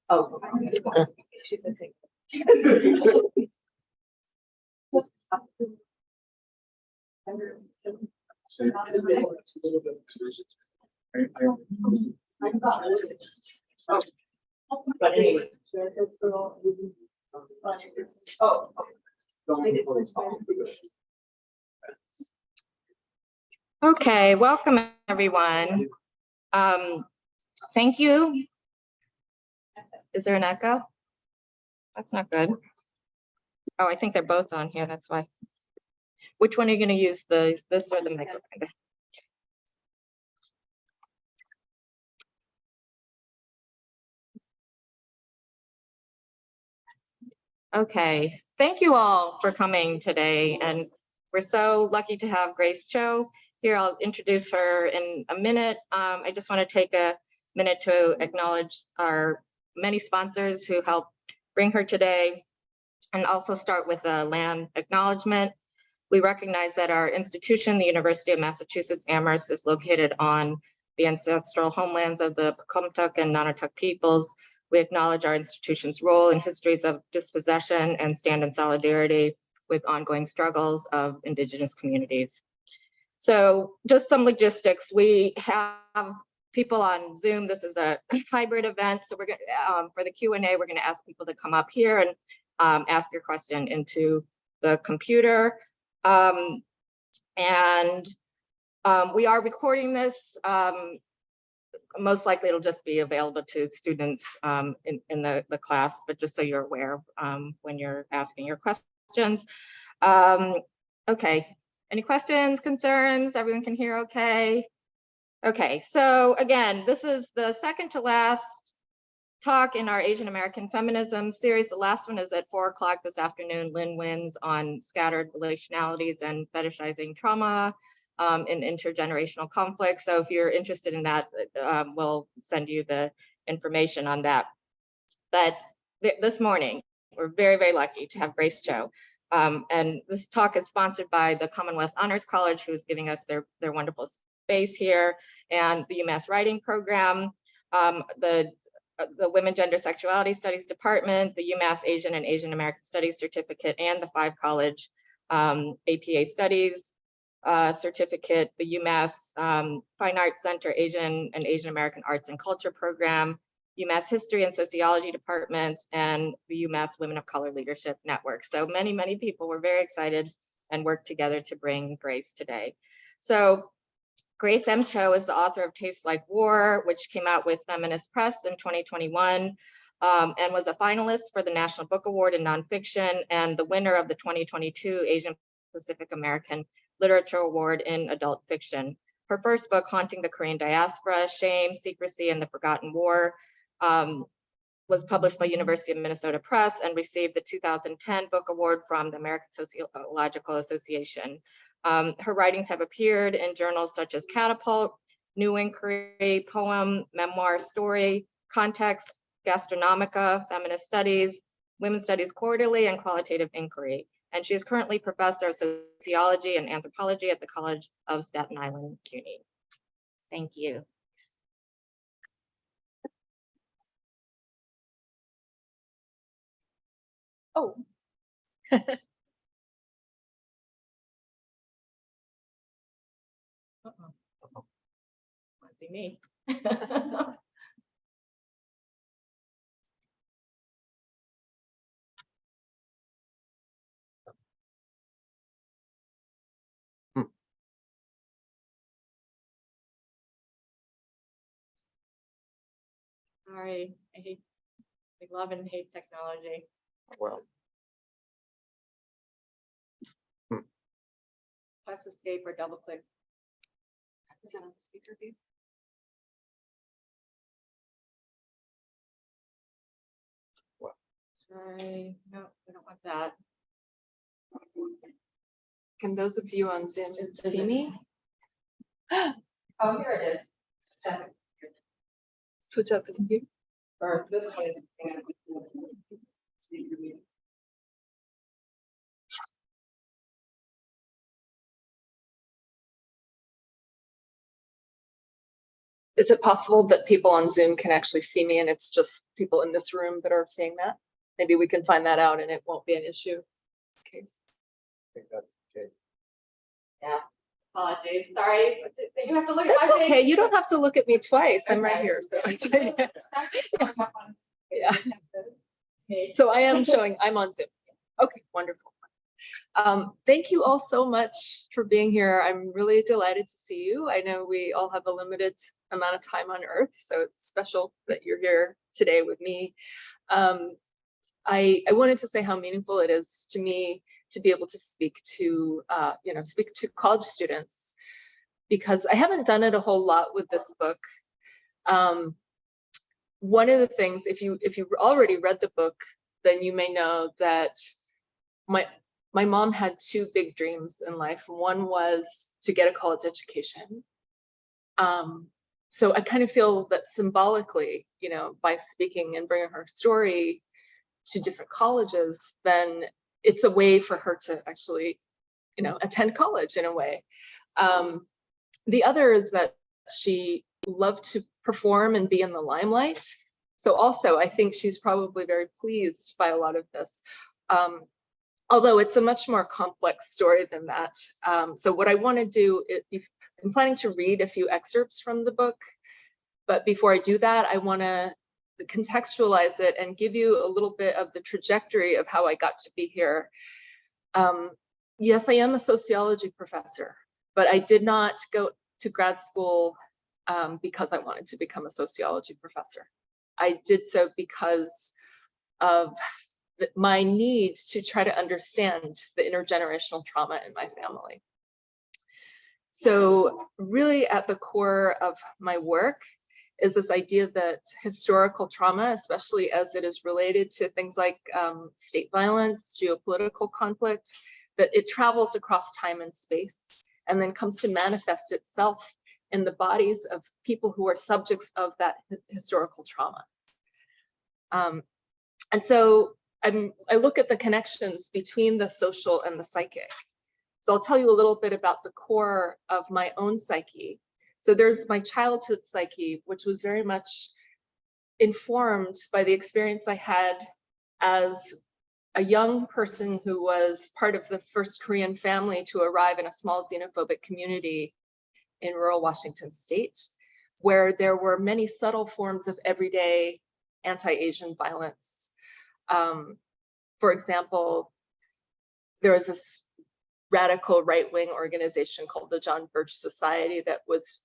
Oh, Okay. she said take. But anyway. Oh. Okay, welcome everyone. Thank you. Is there an echo? That's not good. Oh, I think they're both on here, that's why. Which one are you going to use, this or the microphone? Okay, thank you all for coming today, and we're so lucky to have Grace Cho here. I'll introduce her in a minute. I just want to take a minute to acknowledge our many sponsors who helped bring her today, and also start with a land acknowledgement. We recognize that our institution, the University of Massachusetts Amherst, is located on the ancestral homelands of the Pocumtuck and Nonotuck peoples. We acknowledge our institution's role in histories of dispossession and stand in solidarity with ongoing struggles of Indigenous communities. So just some logistics. We have people on Zoom. This is a hybrid event. So we're going to, for the Q&A, we're going to ask people to come up here and ask your question into the computer. We are recording this. Most likely it'll just be available to students in the class, but just so you're aware when you're asking your questions. Okay, any questions, concerns? Everyone can hear okay? Okay, so again, this is the second to last talk in our Asian American feminism series. The last one is at 4 o'clock this afternoon. Lynn Wins on scattered relationalities and fetishizing trauma in intergenerational conflict. So if you're interested in that, we'll send you the information on that. But this morning, we're very, very lucky to have Grace Cho. And this talk is sponsored by the Commonwealth Honors College, who's giving us their wonderful space here, and the UMass Writing Program, the Women, Gender, Sexuality Studies Department, the UMass Asian and Asian American Studies Certificate, and the 5-college APA Studies Certificate, the UMass Fine Arts Center Asian and Asian American Arts and Culture Program, UMass History and Sociology Departments, and the UMass Women of Color Leadership Network. So many, many people were very excited and worked together to bring Grace today. So Grace M. Cho is the author of Tastes Like War, which came out with Feminist Press in 2021, and was a finalist for the National Book Award in Nonfiction and the winner of the 2022 Asian Pacific American Literature Award in Adult Fiction. Her first book, Haunting the Korean Diaspora, Shame, Secrecy, and the Forgotten War, was published by University of Minnesota Press and received the 2010 Book Award from the American Sociological Association. Her writings have appeared in journals such as Catapult, New Inquiry, Poem, Memoir, Story, Context, Gastronomica, Feminist Studies, Women's Studies Quarterly, and Qualitative Inquiry. And she is currently Professor of Sociology and Anthropology at the College of Staten Island, CUNY. Thank you. Oh. Want to see me? Sorry, I love and hate technology. Well. Press escape or double click. Is that on the speaker view? Sorry, no, we don't want that. Can those of you on Zoom see me? Oh, here it is. Switch out the computer. Or this one is. Is it possible that people on Zoom can actually see me and it's just people in this room that are seeing that? Maybe we can find that out and it won't be an issue. In this case. I think that's okay. Yeah. Apologies. Sorry. You have to look That's at my okay. face. You don't have to look at me twice. I'm right Okay. here. So it's Yeah. yeah. So I am showing, I'm on Zoom. Okay, wonderful. Thank you all so much for being here. I'm really delighted to see you. I know we all have a limited amount of time on Earth, so it's special that you're here today with me. I wanted to say how meaningful it is to me to be able to speak to, speak to college students, because I haven't done it a whole lot with this book. One of the things, if you've already read the book, then you may know that my mom had two big dreams in life. One was to get a college education. So I kind of feel that symbolically, by speaking and bringing her story to different colleges, then it's a way for her to actually, attend college in a way. The other is that she loved to perform and be in the limelight. So also, I think she's probably very pleased by a lot of this. Although it's a much more complex story than that. So what I want to do is, I'm planning to read a few excerpts from the book, but before I do that, I want to contextualize it and give you a little bit of the trajectory of how I got to be here. Yes, I am a sociology professor, but I did not go to grad school because I wanted to become a sociology professor. I did so because of my need to try to understand the intergenerational trauma in my family. So really at the core of my work is this idea that historical trauma, especially as it is related to things like state violence, geopolitical conflict, that it travels across time and space and then comes to manifest itself in the bodies of people who are subjects of that historical trauma. And so I look at the connections between the social and the psychic. So I'll tell you a little bit about the core of my own psyche. So there's my childhood psyche, which was very much informed by the experience I had as a young person who was part of the first Korean family to arrive in a small xenophobic community in rural Washington state, where there were many subtle forms of everyday anti-Asian violence. For example, there was this radical right-wing organization called the John Birch Society that was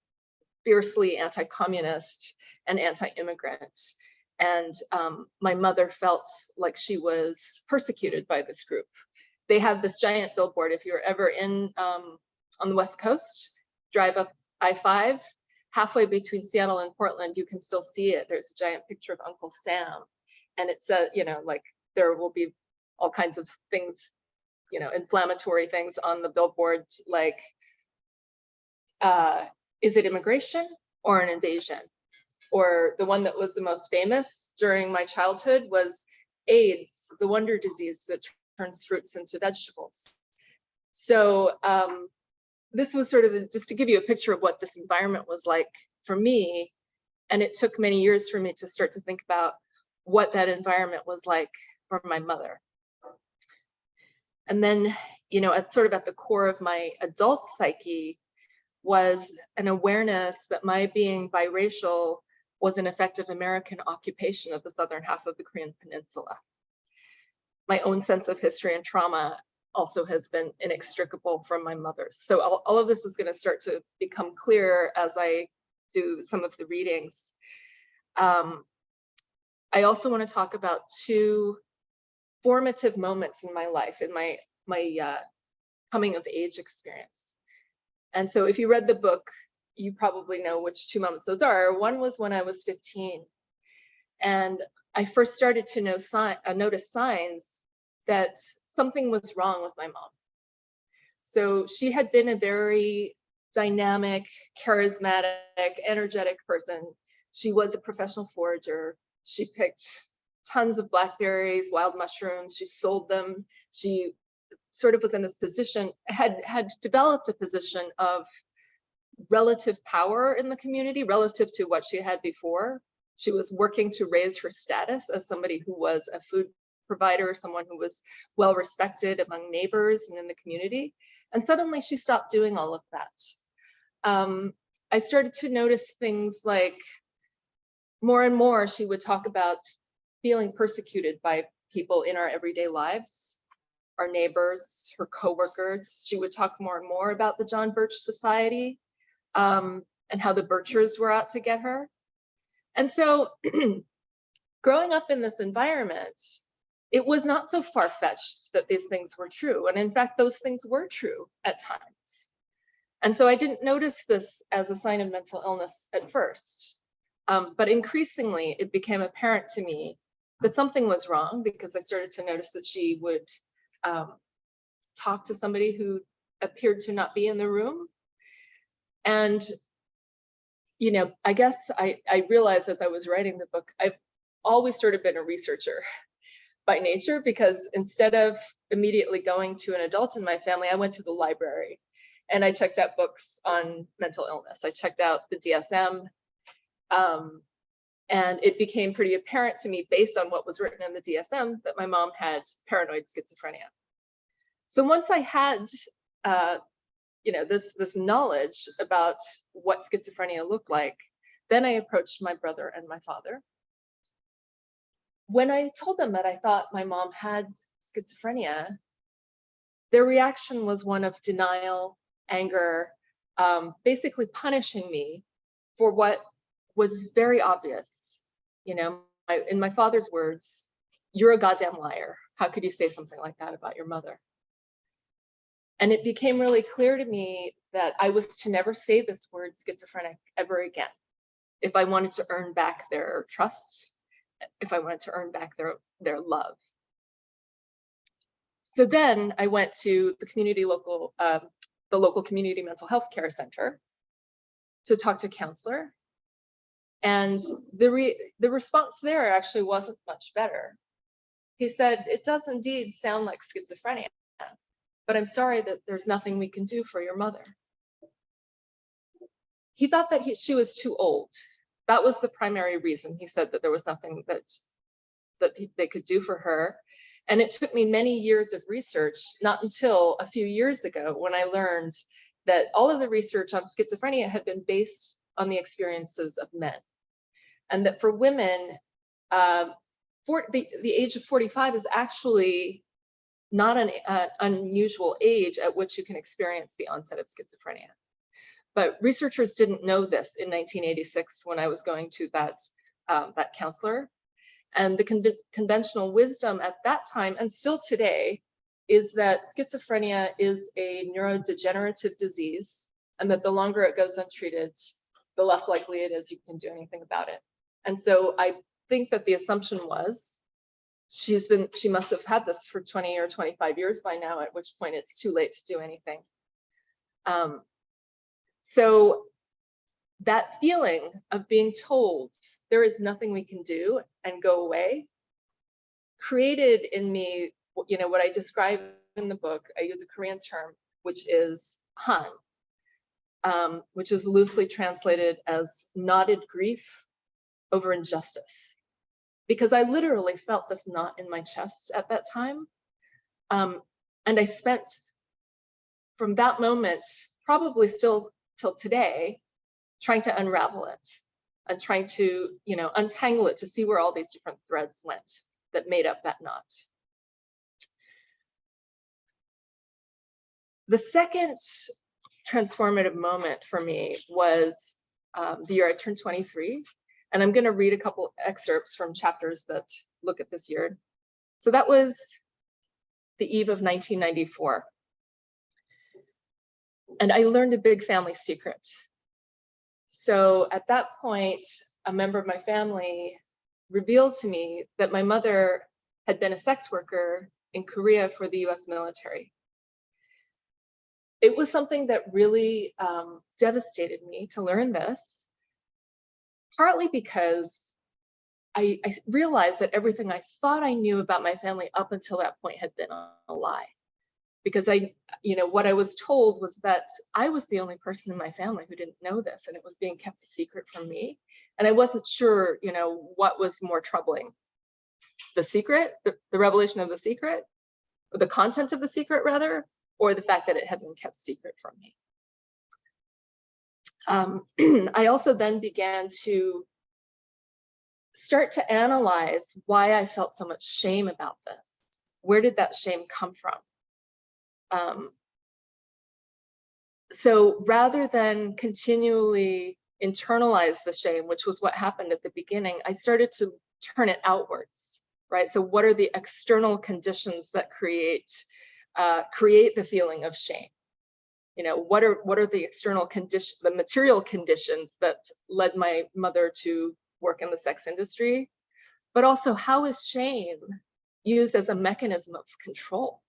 fiercely anti-communist and anti-immigrant. And my mother felt like she was persecuted by this group. They have this giant billboard. If you're ever on the West Coast, drive up I-5, halfway between Seattle and Portland, you can still see it. There's a giant picture of Uncle Sam. And it's like there will be all kinds of things, inflammatory things on the billboard, like, is it immigration or an invasion? Or the one that was the most famous during my childhood was AIDS, the wonder disease that turns fruits into vegetables. So this was sort of just to give you a picture of what this environment was like for me. And it took many years for me to start to think about what that environment was like for my mother. And then, at the core of my adult psyche was an awareness that my being biracial was an effective American occupation of the southern half of the Korean Peninsula. My own sense of history and trauma also has been inextricable from my mother's. So all of this is going to start to become clear as I do some of the readings. I also want to talk about two formative moments in my life, in my coming of age experience. And so if you read the book, you probably know which two moments those are. One was when I was 15, and I first started to notice signs that something was wrong with my mom. So she had been a very dynamic, charismatic, energetic person. She was a professional forager. She picked tons of blackberries, wild mushrooms. She sold them. She sort of was in this position, had developed a position of relative power in the community relative to what she had before. She was working to raise her status as somebody who was a food provider, someone who was well respected among neighbors and in the community. And suddenly she stopped doing all of that. I started to notice things like more and more she would talk about feeling persecuted by people in our everyday lives, our neighbors, her coworkers. She would talk more and more about the John Birch Society and how the Birchers were out to get her. And so growing up in this environment, it was not so far-fetched that these things were true. And in fact, those things were true at times. And so I didn't notice this as a sign of mental illness at first. But increasingly, it became apparent to me that something was wrong, because I started to notice that she would talk to somebody who appeared to not be in the room. And, you know, I guess I realized as I was writing the book, I've always sort of been a researcher by nature, because instead of immediately going to an adult in my family, I went to the library and I checked out books on mental illness. I checked out the DSM. And it became pretty apparent to me, based on what was written in the DSM, that my mom had paranoid schizophrenia. So once I had, you know, this knowledge about what schizophrenia looked like, then I approached my brother and my father. When I told them that I thought my mom had schizophrenia, their reaction was one of denial, anger, basically punishing me for what was very obvious. You know, in my father's words, "You're a goddamn liar. How could you say something like that about your mother?" And it became really clear to me that I was to never say this word schizophrenic ever again, if I wanted to earn back their trust, if I wanted to earn back their love. So then I went to the local community mental health care center to talk to a counselor. And the response there actually wasn't much better. He said, "It does indeed sound like schizophrenia, but I'm sorry that there's nothing we can do for your mother." He thought that she was too old. That was the primary reason. He said that there was nothing that they could do for her. And it took me many years of research, not until a few years ago, when I learned that all of the research on schizophrenia had been based on the experiences of men. And that for women, the age of 45 is actually not an unusual age at which you can experience the onset of schizophrenia. But researchers didn't know this in 1986 when I was going to that counselor. And the conventional wisdom at that time, and still today, is that schizophrenia is a neurodegenerative disease, and that the longer it goes untreated, the less likely it is you can do anything about it. And so I think that the assumption was she must have had this for 20 or 25 years by now, at which point it's too late to do anything. So that feeling of being told there is nothing we can do and go away created in me, you know, what I describe in the book. I use a Korean term, which is han, which is loosely translated as knotted grief over injustice, because I literally felt this knot in my chest at that time. And I spent, from that moment, probably still till today, trying to unravel it and trying to, you know, untangle it to see where all these different threads went that made up that knot. The second transformative moment for me was the year I turned 23. And I'm going to read a couple excerpts from chapters that look at this year. So that was the eve of 1994. And I learned a big family secret. So at that point, a member of my family revealed to me that my mother had been a sex worker in Korea for the US military. It was something that really devastated me to learn this, partly because I realized that everything I thought I knew about my family up until that point had been a lie. because what I was told was that I was the only person in my family who didn't know this, and it was being kept a secret from me. And I wasn't sure, what was more troubling, the secret, the revelation of the secret, or the content of the secret rather, or the fact that it had been kept secret from me. I also then began to start to analyze why I felt so much shame about this. Where did that shame come from? So rather than continually internalize the shame, which was what happened at the beginning, I started to turn it outwards, right? So what are the external conditions that create the feeling of shame? What are the external conditions, the material conditions that led my mother to work in the sex industry? But also, how is shame used as a mechanism of control,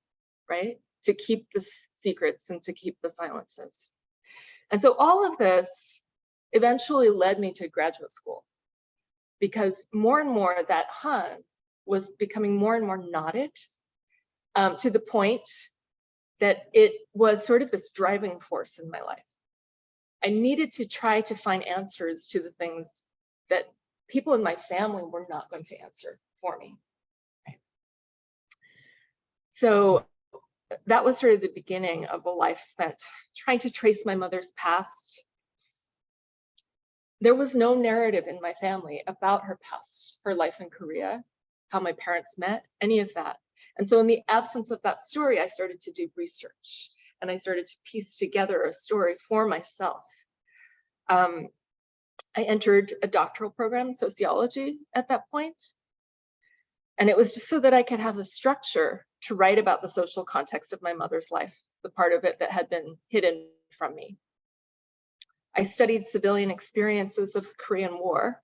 right? To keep the secrets and to keep the silences. And so all of this eventually led me to graduate school, because more and more that Han was becoming more and more knotted, to the point that it was sort of this driving force in my life. I needed to try to find answers to the things that people in my family were not going to answer for me. Right? So that was sort of the beginning of a life spent trying to trace my mother's past. There was no narrative in my family about her past, her life in Korea, how my parents met, any of that. And so in the absence of that story, I started to do research, and I started to piece together a story for myself. I entered a doctoral program in sociology at that point, and it was just so that I could have a structure to write about the social context of my mother's life, the part of it that had been hidden from me. I studied civilian experiences of the Korean War,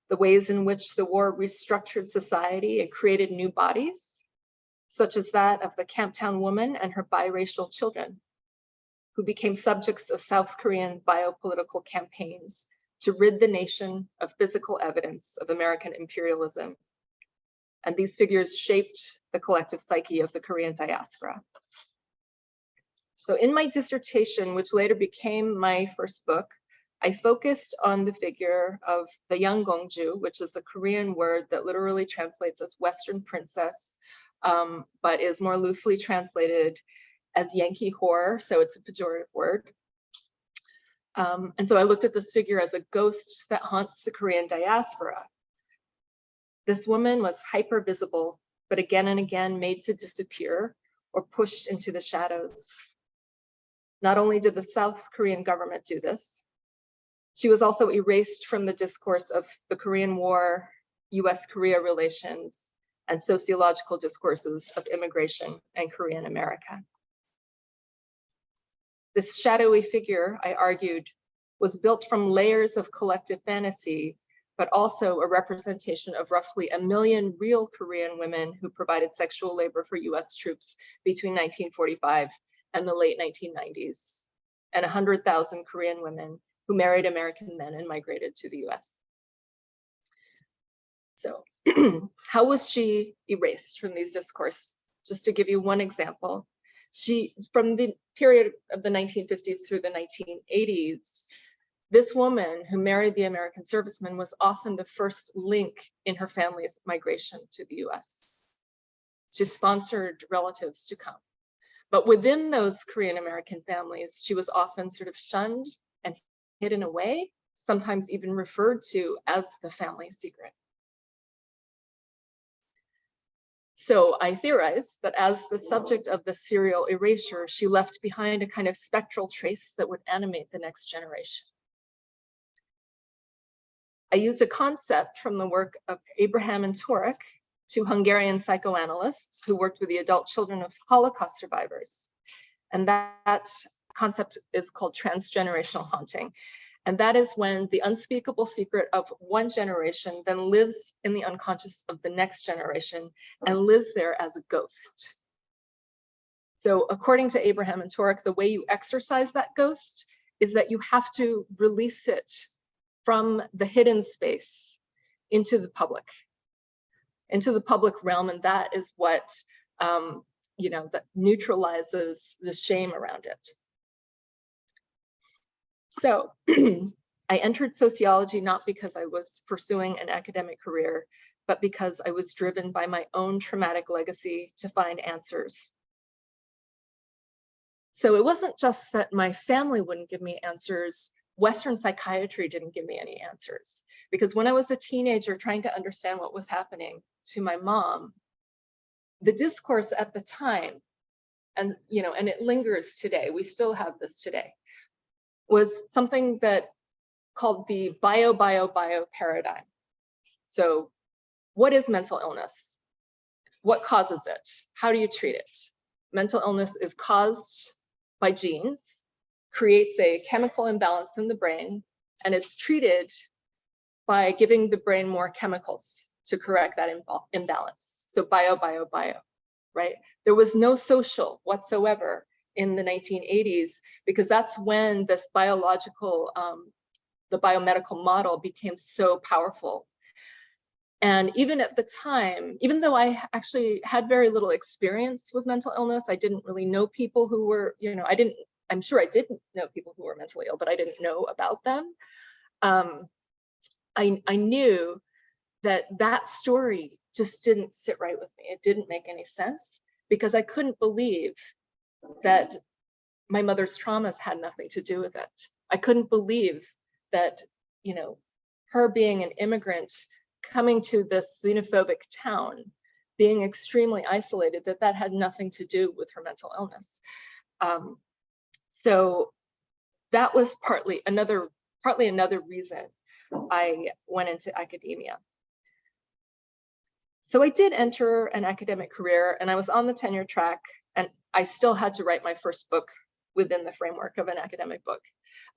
the ways in which the war restructured society and created new bodies, such as that of the Camptown woman and her biracial children, who became subjects of South Korean biopolitical campaigns to rid the nation of physical evidence of American imperialism. And these figures shaped the collective psyche of the Korean diaspora. So in my dissertation, which later became my first book, I focused on the figure of the Yanggongju, which is a Korean word that literally translates as Western princess, but is more loosely translated as Yankee whore, so it's a pejorative word. And so I looked at this figure as a ghost that haunts the Korean diaspora. This woman was hyper visible, but again and again made to disappear or pushed into the shadows. Not only did the South Korean government do this, she was also erased from the discourse of the Korean War, US-Korea relations, and sociological discourses of immigration and Korean America. This shadowy figure, I argued, was built from layers of collective fantasy, but also a representation of roughly 1 million real Korean women who provided sexual labor for US troops between 1945 and the late 1990s, and 100,000 Korean women who married American men and migrated to the US. So how was she erased from these discourses? Just to give you one example, from the period of the 1950s through the 1980s, this woman who married the American serviceman was often the first link in her family's migration to the US. She sponsored relatives to come. But within those Korean American families, she was often sort of shunned and hidden away, sometimes even referred to as the family secret. So I theorize that as the subject of the serial erasure, she left behind a kind of spectral trace that would animate the next generation. I used a concept from the work of Abraham and Turek, two Hungarian psychoanalysts who worked with the adult children of Holocaust survivors. And that concept is called transgenerational haunting. And that is when the unspeakable secret of one generation then lives in the unconscious of the next generation and lives there as a ghost. So according to Abraham and Turek, the way you exorcise that ghost is that you have to release it from the hidden space into the public realm. And that is what that neutralizes the shame around it. So I entered sociology not because I was pursuing an academic career, but because I was driven by my own traumatic legacy to find answers. So it wasn't just that my family wouldn't give me answers. Western psychiatry didn't give me any answers, because when I was a teenager trying to understand what was happening to my mom, the discourse at the time, and it lingers today, we still have this today, was something that called the bio paradigm. So what is mental illness? What causes it? How do you treat it? Mental illness is caused by genes, creates a chemical imbalance in the brain, and is treated by giving the brain more chemicals to correct that imbalance. So bio, right? There was no social whatsoever in the 1980s, because that's when this biological, the biomedical model became so powerful. And even at the time, even though I actually had very little experience with mental illness, I didn't really know people who were, I'm sure I didn't know people who were mentally ill, but I didn't know about them. I knew that story just didn't sit right with me. It didn't make any sense, because I couldn't believe that my mother's traumas had nothing to do with it. I couldn't believe that, her being an immigrant coming to this xenophobic town, being extremely isolated, that had nothing to do with her mental illness. So that was partly another reason I went into academia. So I did enter an academic career, and I was on the tenure track, and I still had to write my first book within the framework of an academic book.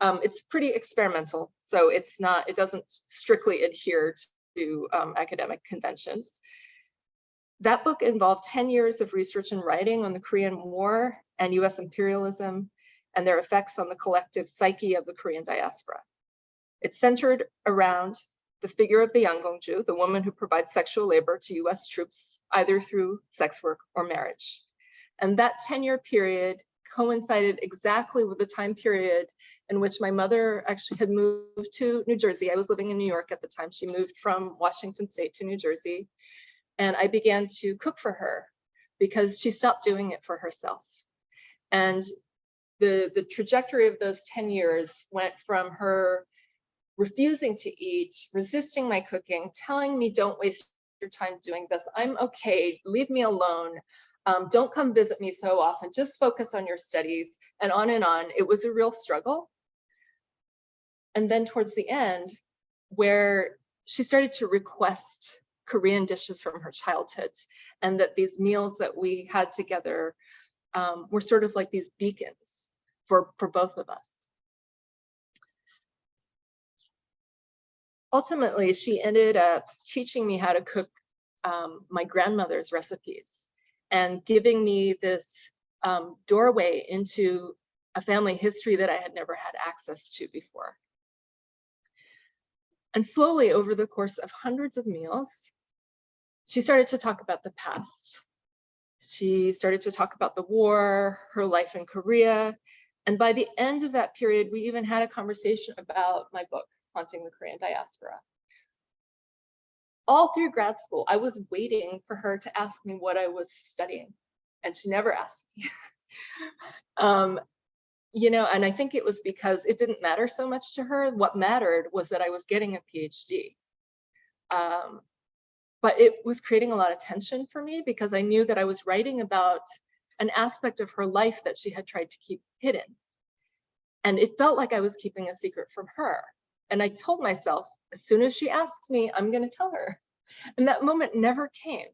It's pretty experimental, so it doesn't strictly adhere to academic conventions. That book involved 10 years of research and writing on the Korean War and US imperialism and their effects on the collective psyche of the Korean diaspora. It centered around the figure of the Yanggongju, the woman who provides sexual labor to US troops, either through sex work or marriage. And that 10-year period coincided exactly with the time period in which my mother actually had moved to New Jersey. I was living in New York at the time. She moved from Washington State to New Jersey. And I began to cook for her because she stopped doing it for herself. And the trajectory of those 10 years went from her refusing to eat, resisting my cooking, telling me, don't waste your time doing this. I'm okay, leave me alone. Don't come visit me so often, just focus on your studies, and on and on. It was a real struggle. And then towards the end, where she started to request Korean dishes from her childhood, and that these meals that we had together were sort of like these beacons for both of us. Ultimately, she ended up teaching me how to cook my grandmother's recipes and giving me this doorway into a family history that I had never had access to before. And slowly, over the course of hundreds of meals, she started to talk about the past. She started to talk about the war, her life in Korea. And by the end of that period, we even had a conversation about my book, Haunting the Korean Diaspora. All through grad school, I was waiting for her to ask me what I was studying, and she never asked me. And I think it was because it didn't matter so much to her. What mattered was that I was getting a PhD. But it was creating a lot of tension for me, because I knew that I was writing about an aspect of her life that she had tried to keep hidden. And it felt like I was keeping a secret from her. And I told myself, as soon as she asks me, I'm going to tell her. And that moment never came.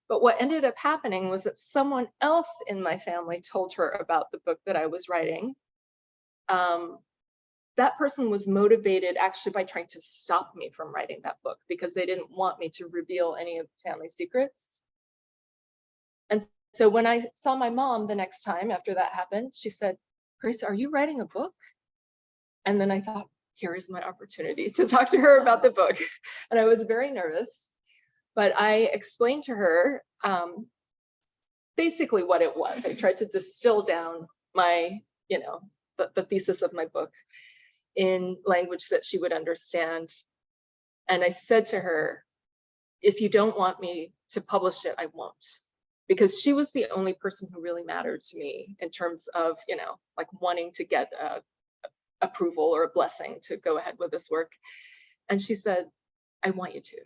But what ended up happening was that someone else in my family told her about the book that I was writing. That person was motivated actually by trying to stop me from writing that book, because they didn't want me to reveal any of the family secrets. And so when I saw my mom the next time after that happened, she said, "Grace, are you writing a book?" And then I thought, here is my opportunity to talk to her about the book. And I was very nervous, but I explained to her basically what it was. I tried to distill down my, the thesis of my book in language that she would understand. And I said to her, if you don't want me to publish it, I won't. Because she was the only person who really mattered to me in terms of, like wanting to get approval or a blessing to go ahead with this work. And she said, I want you to.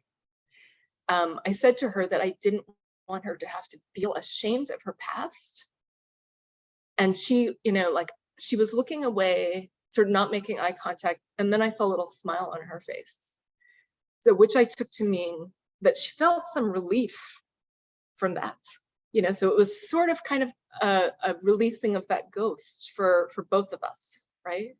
I said to her that I didn't want her to have to feel ashamed of her past. And she, she was looking away, sort of not making eye contact. And then I saw a little smile on her face. So which I took to mean that she felt some relief from that. So it was sort of kind of a releasing of that ghost for both of us, right?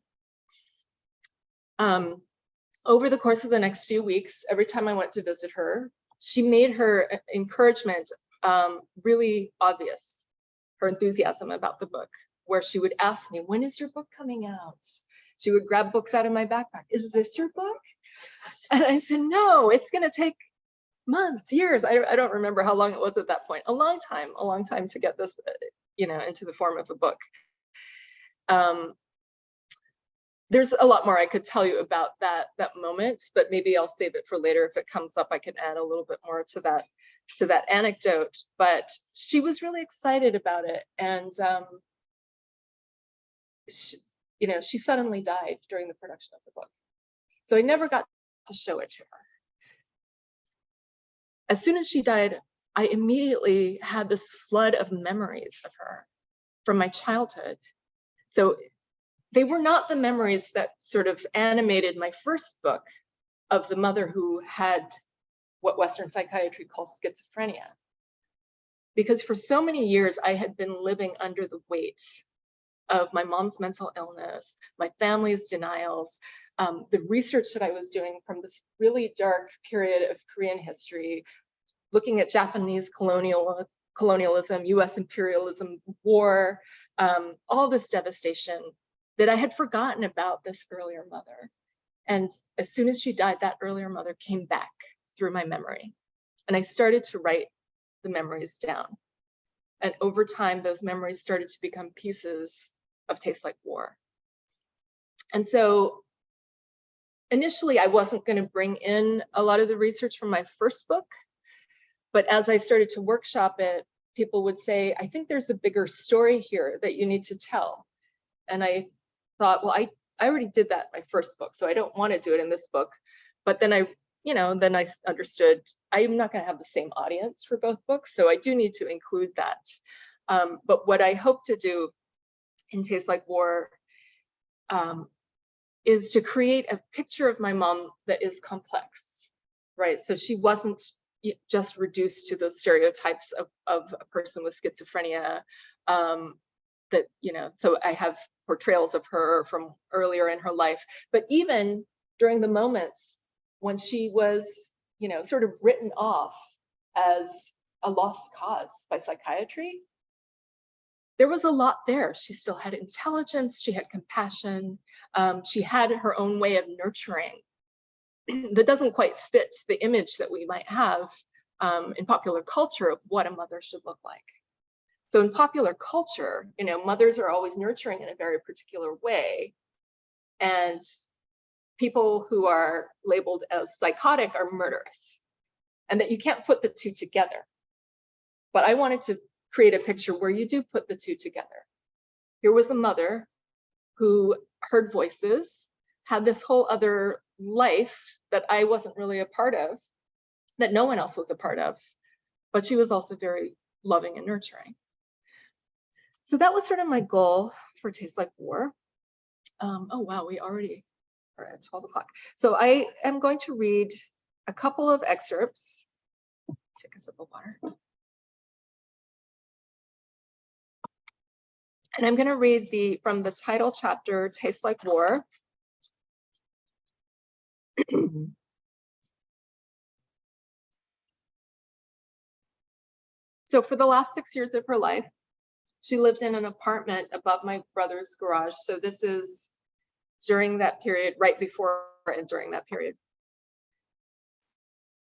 Over the course of the next few weeks, every time I went to visit her, she made her encouragement really obvious, her enthusiasm about the book, where she would ask me, when is your book coming out? She would grab books out of my backpack. Is this your book? And I said, no, it's going to take months, years. I don't remember how long it was at that point. A long time to get this, into the form of a book. There's a lot more I could tell you about that moment, but maybe I'll save it for later. If it comes up, I can add a little bit more to that anecdote. But she was really excited about it, and she suddenly died during the production of the book, so I never got to show it to her. As soon as she died, I immediately had this flood of memories of her from my childhood. So they were not the memories that sort of animated my first book of the mother who had what Western psychiatry calls schizophrenia. Because for so many years, I had been living under the weight of my mom's mental illness, my family's denials, the research that I was doing from this really dark period of Korean history, looking at Japanese colonialism, US imperialism, war, all this devastation, that I had forgotten about this earlier mother. And as soon as she died, that earlier mother came back through my memory. And I started to write the memories down. And over time, those memories started to become pieces of Tastes Like War. And so initially, I wasn't going to bring in a lot of the research from my first book. But as I started to workshop it, people would say, I think there's a bigger story here that you need to tell. And I thought, well, I already did that in my first book, so I don't want to do it in this book. But then I understood I'm not going to have the same audience for both books, so I do need to include that. But what I hope to do in Tastes Like War is to create a picture of my mom that is complex, right? So she wasn't just reduced to those stereotypes of a person with schizophrenia. So I have portrayals of her from earlier in her life, but even during the moments when she was, sort of written off as a lost cause by psychiatry, there was a lot there. She still had intelligence, she had compassion, she had her own way of nurturing that doesn't quite fit the image that we might have in popular culture of what a mother should look like. So in popular culture, mothers are always nurturing in a very particular way. And people who are labeled as psychotic are murderous, and that you can't put the two together. But I wanted to create a picture where you do put the two together. Here was a mother who heard voices, had this whole other life that I wasn't really a part of, that no one else was a part of, but she was also very loving and nurturing. So that was sort of my goal for Tastes Like War. Oh wow, we already are at 12 o'clock. So I am going to read a couple of excerpts. Take a sip of water. And I'm going to read from the title chapter, Tastes Like War. So for the last 6 years of her life, she lived in an apartment above my brother's garage. So this is during that period, right before and during that period.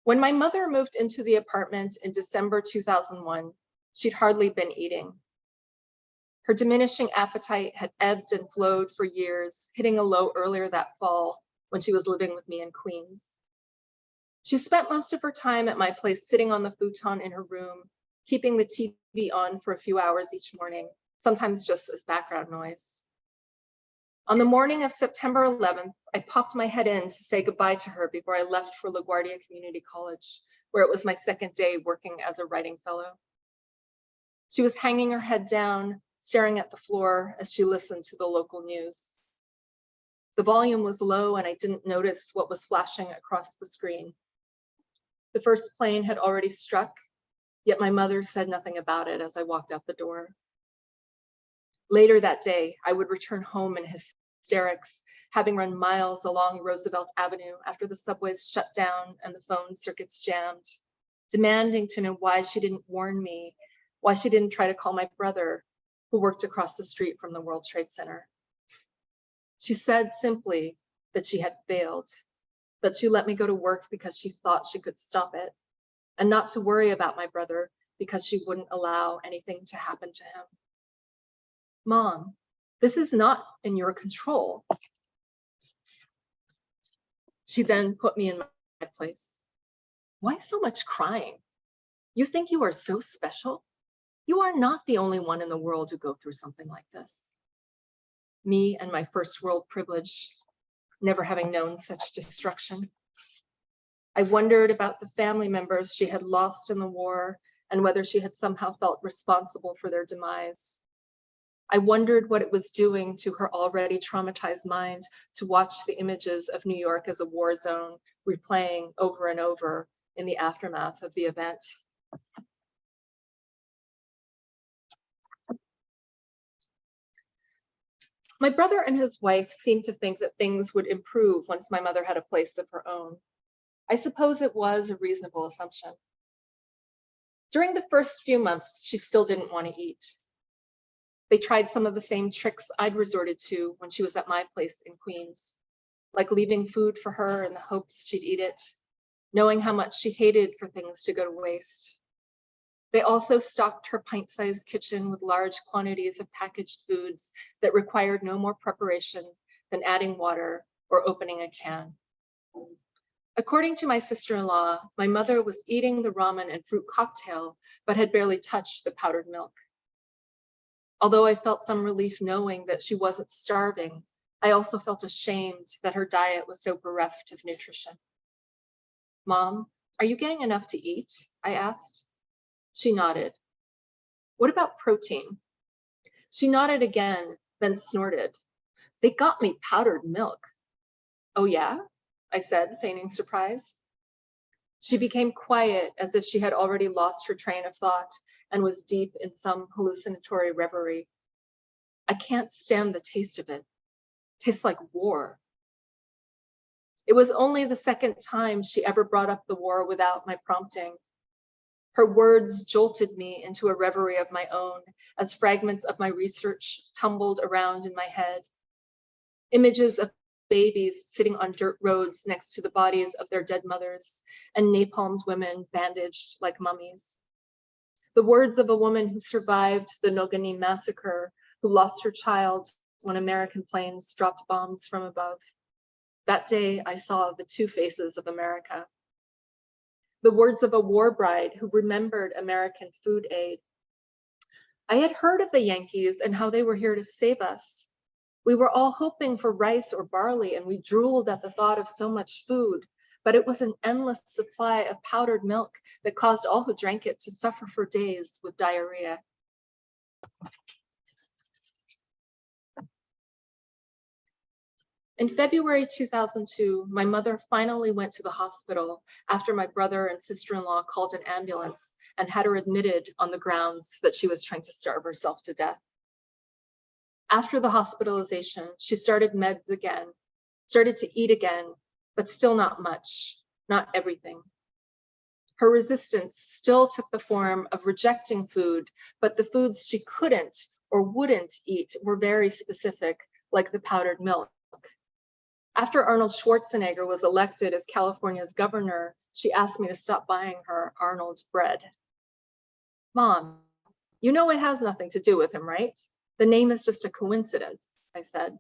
When my mother moved into the apartment in December 2001, She'd hardly been eating. Her diminishing appetite had ebbed and flowed for years, hitting a low earlier that fall when she was living with me in Queens. She spent most of her time at my place sitting on the futon in her room, keeping the TV on for a few hours each morning, sometimes just as background noise. On the morning of September 11th, I popped my head in to say goodbye to her before I left for LaGuardia Community College, where it was my second day working as a writing fellow. She was hanging her head down, staring at the floor as she listened to the local news. The volume was low and I didn't notice what was flashing across the screen. The first plane had already struck, yet my mother said nothing about it as I walked out the door. Later that day, I would return home in hysterics, having run miles along Roosevelt Avenue after the subways shut down and the phone circuits jammed, demanding to know why she didn't warn me, why she didn't try to call my brother, who worked across the street from the World Trade Center. She said simply that she had failed, that she let me go to work because she thought she could stop it, and not to worry about my brother because she wouldn't allow anything to happen to him. Mom, this is not in your control. She then put me in my place. Why so much crying? You think you are so special? You are not the only one in the world to go through something like this. Me and my first world privilege, never having known such destruction. I wondered about the family members she had lost in the war and whether she had somehow felt responsible for their demise. I wondered what it was doing to her already traumatized mind to watch the images of New York as a war zone replaying over and over in the aftermath of the event. My brother and his wife seemed to think that things would improve once my mother had a place of her own. I suppose it was a reasonable assumption. During the first few months, she still didn't want to eat. They tried some of the same tricks I'd resorted to when she was at my place in Queens, like leaving food for her in the hopes she'd eat it, knowing how much she hated for things to go to waste. They also stocked her pint-sized kitchen with large quantities of packaged foods that required no more preparation than adding water or opening a can. According to my sister-in-law, my mother was eating the ramen and fruit cocktail, but had barely touched the powdered milk. Although I felt some relief knowing that she wasn't starving, I also felt ashamed that her diet was so bereft of nutrition. Mom, are you getting enough to eat? I asked. She nodded. What about protein? She nodded again, then snorted. They got me powdered milk. Oh yeah? I said, feigning surprise. She became quiet as if she had already lost her train of thought and was deep in some hallucinatory reverie. I can't stand the taste of it. Tastes like war. It was only the second time she ever brought up the war without my prompting. Her words jolted me into a reverie of my own as fragments of my research tumbled around in my head. Images of babies sitting on dirt roads next to the bodies of their dead mothers and napalmed women bandaged like mummies. The words of a woman who survived the Nogani massacre, who lost her child when American planes dropped bombs from above. That day, I saw the two faces of America. The words of a war bride who remembered American food aid. I had heard of the Yankees and how they were here to save us. We were all hoping for rice or barley, and we drooled at the thought of so much food, but it was an endless supply of powdered milk that caused all who drank it to suffer for days with diarrhea. In February 2002, my mother finally went to the hospital after my brother and sister-in-law called an ambulance and had her admitted on the grounds that she was trying to starve herself to death. After the hospitalization, she started meds again, started to eat again, but still not much, not everything. Her resistance still took the form of rejecting food, but the foods she couldn't or wouldn't eat were very specific, like the powdered milk. After Arnold Schwarzenegger was elected as California's governor, she asked me to stop buying her Arnold's bread. Mom, You know it has nothing to do with him, right? The name is just a coincidence, I said.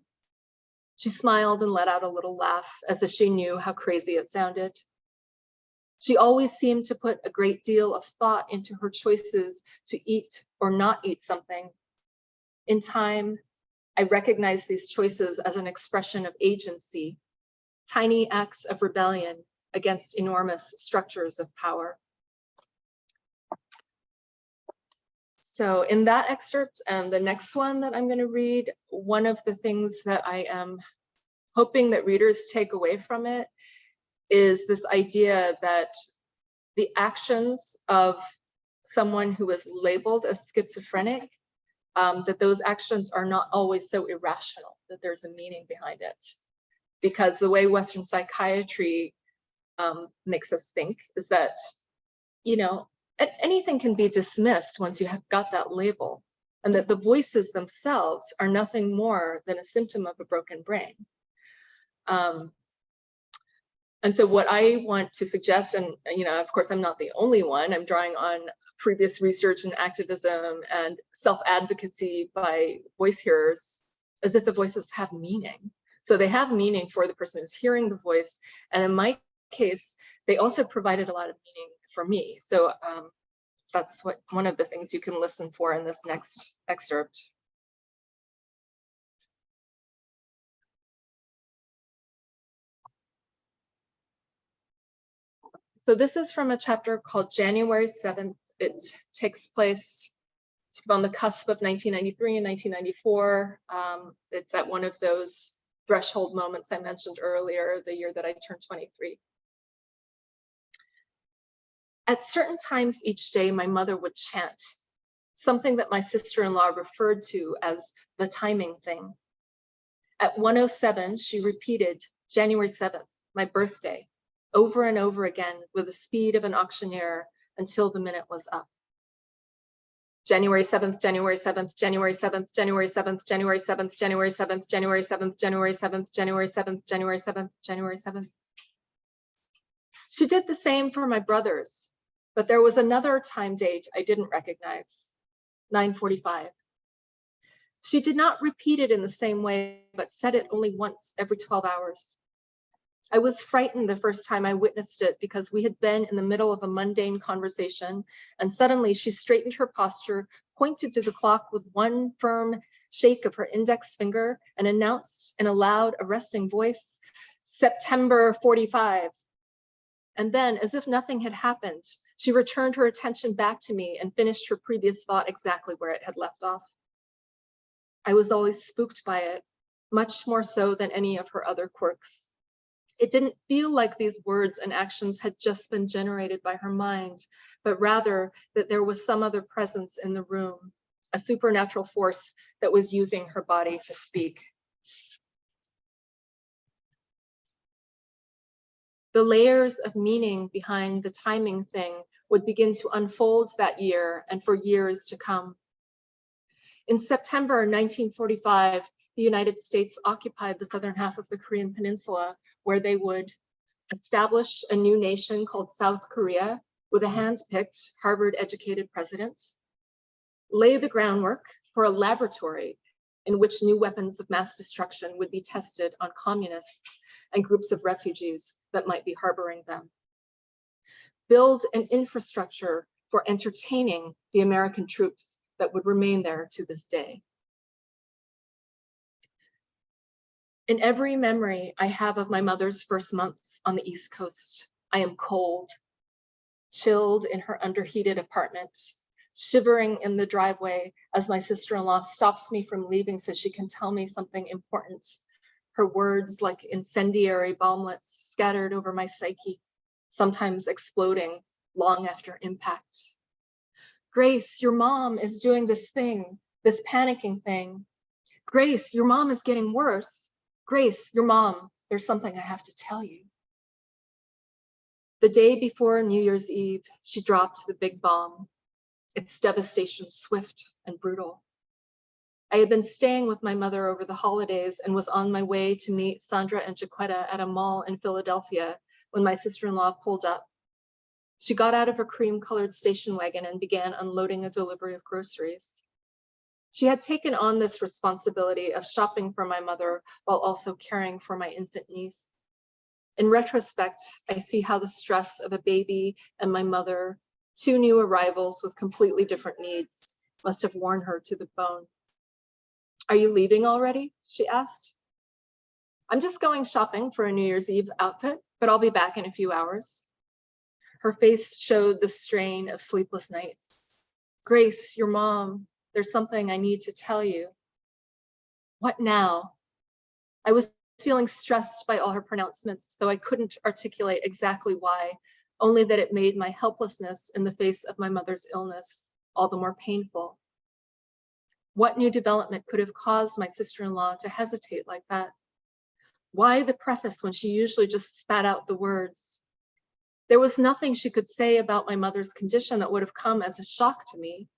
She smiled and let out a little laugh as if she knew how crazy it sounded. She always seemed to put a great deal of thought into her choices to eat or not eat something. In time, I recognized these choices as an expression of agency, tiny acts of rebellion against enormous structures of power. So in that excerpt and the next one that I'm going to read, one of the things that I am hoping that readers take away from it is this idea that the actions of someone who is labeled as schizophrenic, that those actions are not always so irrational, that there's a meaning behind it. Because the way Western psychiatry makes us think is that, you know, anything can be dismissed once you have got that label, and that the voices themselves are nothing more than a symptom of a broken brain. And so what I want to suggest, and you know, of course, I'm not the only one, I'm drawing on previous research and activism and self-advocacy by voice hearers, is that the voices have meaning. So they have meaning for the person who's hearing the voice. And in my case, they also provided a lot of meaning for me. So that's one of the things you can listen for in this next excerpt. So this is from a chapter called January 7th. It takes place on the cusp of 1993 and 1994. It's at one of those threshold moments I mentioned earlier, the year that I turned 23. At certain times each day, my mother would chant, something that my sister-in-law referred to as the timing thing. At 1:07, she repeated January 7th, my birthday, over and over again with the speed of an auctioneer until the minute was up. January 7th, January 7th, January 7th, January 7th, January 7th, January 7th, January 7th, January 7th, January 7th, January 7th, January 7th. She did the same for my brothers, but there was another time date I didn't recognize, 9:45. She did not repeat it in the same way, but said it only once every 12 hours. I was frightened the first time I witnessed it because we had been in the middle of a mundane conversation, and suddenly she straightened her posture, pointed to the clock with one firm shake of her index finger, and announced in a loud, arresting voice, September 45. And then, as if nothing had happened, she returned her attention back to me and finished her previous thought exactly where it had left off. I was always spooked by it, much more so than any of her other quirks. It didn't feel like these words and actions had just been generated by her mind, but rather that there was some other presence in the room, a supernatural force that was using her body to speak. The layers of meaning behind the timing thing would begin to unfold that year and for years to come. In September 1945, the United States occupied the southern half of the Korean Peninsula, where they would establish a new nation called South Korea with a hand-picked, Harvard-educated president, lay the groundwork for a laboratory in which new weapons of mass destruction would be tested on communists and groups of refugees that might be harboring them, build an infrastructure for entertaining the American troops that would remain there to this day. In every memory I have of my mother's first months on the East Coast, I am cold, chilled in her underheated apartment, shivering in the driveway as my sister-in-law stops me from leaving so she can tell me something important. Her words like incendiary bomblets scattered over my psyche, sometimes exploding long after impact. Grace, your mom is doing this thing, this panicking thing. Grace, your mom is getting worse. Grace, your mom, there's something I have to tell you. The day before New Year's Eve, she dropped the big bomb, its devastation swift and brutal. I had been staying with my mother over the holidays and was on my way to meet Sandra and Jaquetta at a mall in Philadelphia when my sister-in-law pulled up. She got out of her cream-colored station wagon and began unloading a delivery of groceries. She had taken on this responsibility of shopping for my mother while also caring for my infant niece. In retrospect, I see how the stress of a baby and my mother, two new arrivals with completely different needs, must have worn her to the bone. "Are you leaving already?" she asked. "I'm just going shopping for a New Year's Eve outfit, but I'll be back in a few hours." Her face showed the strain of sleepless nights. "Grace, your mom, there's something I need to tell you." "What now?" I was feeling stressed by all her pronouncements, though I couldn't articulate exactly why, only that it made my helplessness in the face of my mother's illness all the more painful. What new development could have caused my sister-in-law to hesitate like that? Why the preface when she usually just spat out the words? There was nothing she could say about my mother's condition that would have come as a shock to me.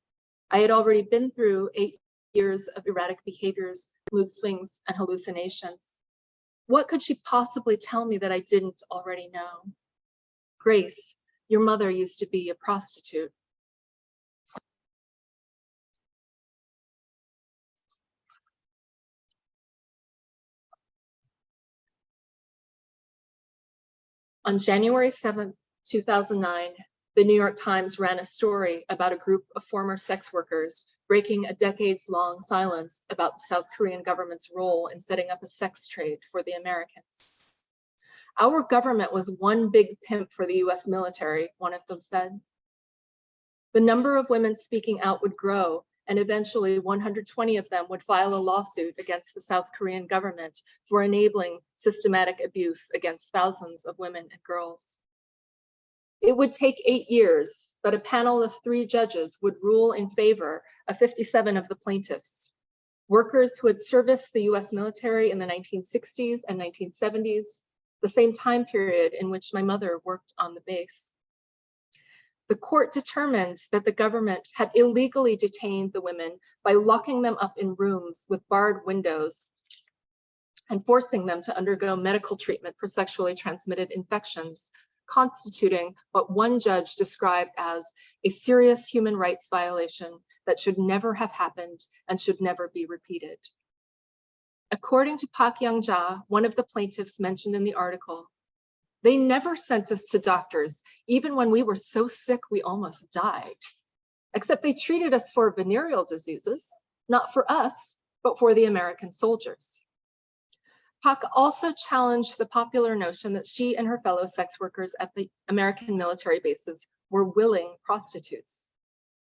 I had already been through 8 years of erratic behaviors, mood swings, and hallucinations. What could she possibly tell me that I didn't already know? "Grace, your mother used to be a prostitute." On January 7th, 2009, the New York Times ran a story about a group of former sex workers breaking a decades-long silence about the South Korean government's role in setting up a sex trade for the Americans. "Our government was one big pimp for the US military," one of them said. The number of women speaking out would grow, and eventually 120 of them would file a lawsuit against the South Korean government for enabling systematic abuse against thousands of women and girls. It would take 8 years, but a panel of 3 judges would rule in favor of 57 of the plaintiffs, workers who had serviced the US military in the 1960s and 1970s, the same time period in which my mother worked on the base. The court determined that the government had illegally detained the women by locking them up in rooms with barred windows and forcing them to undergo medical treatment for sexually transmitted infections, constituting what one judge described as a serious human rights violation that should never have happened and should never be repeated. According to Park Young-ja, one of the plaintiffs mentioned in the article, "They never sent us to doctors, even when we were so sick we almost died. Except they treated us for venereal diseases, not for us, but for the American soldiers." Park also challenged the popular notion that she and her fellow sex workers at the American military bases were willing prostitutes.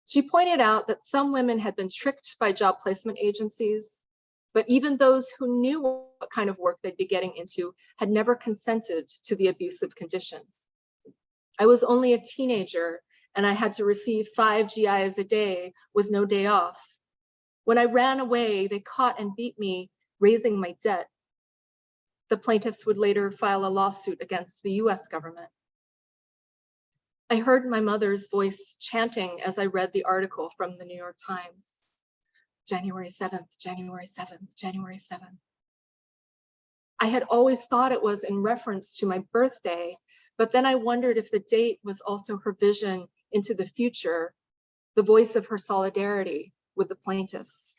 She pointed out that some women had been tricked by job placement agencies, but even those who knew what kind of work they'd be getting into had never consented to the abusive conditions. "I was only a teenager and I had to receive 5 GIs a day with no day off. When I ran away, they caught and beat me, raising my debt." The plaintiffs would later file a lawsuit against the US government. I heard my mother's voice chanting as I read the article from the New York Times. January 7th, January 7th, January 7th. I had always thought it was in reference to my birthday, but then I wondered if the date was also her vision into the future, the voice of her solidarity with the plaintiffs.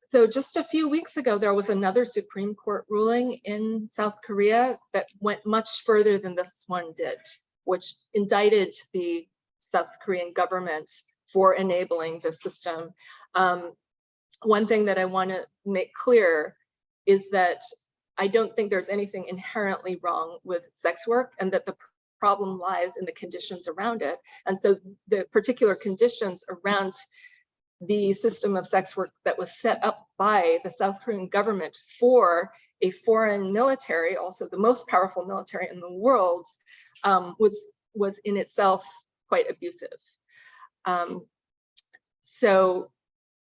So just a few weeks ago, there was another Supreme Court ruling in South Korea that went much further than this one did, which indicted the South Korean government for enabling the system. One thing that I want to make clear is that I don't think there's anything inherently wrong with sex work, and that the problem lies in the conditions around it. And so the particular conditions around the system of sex work that was set up by the South Korean government for a foreign military, also the most powerful military in the world, was in itself quite abusive. So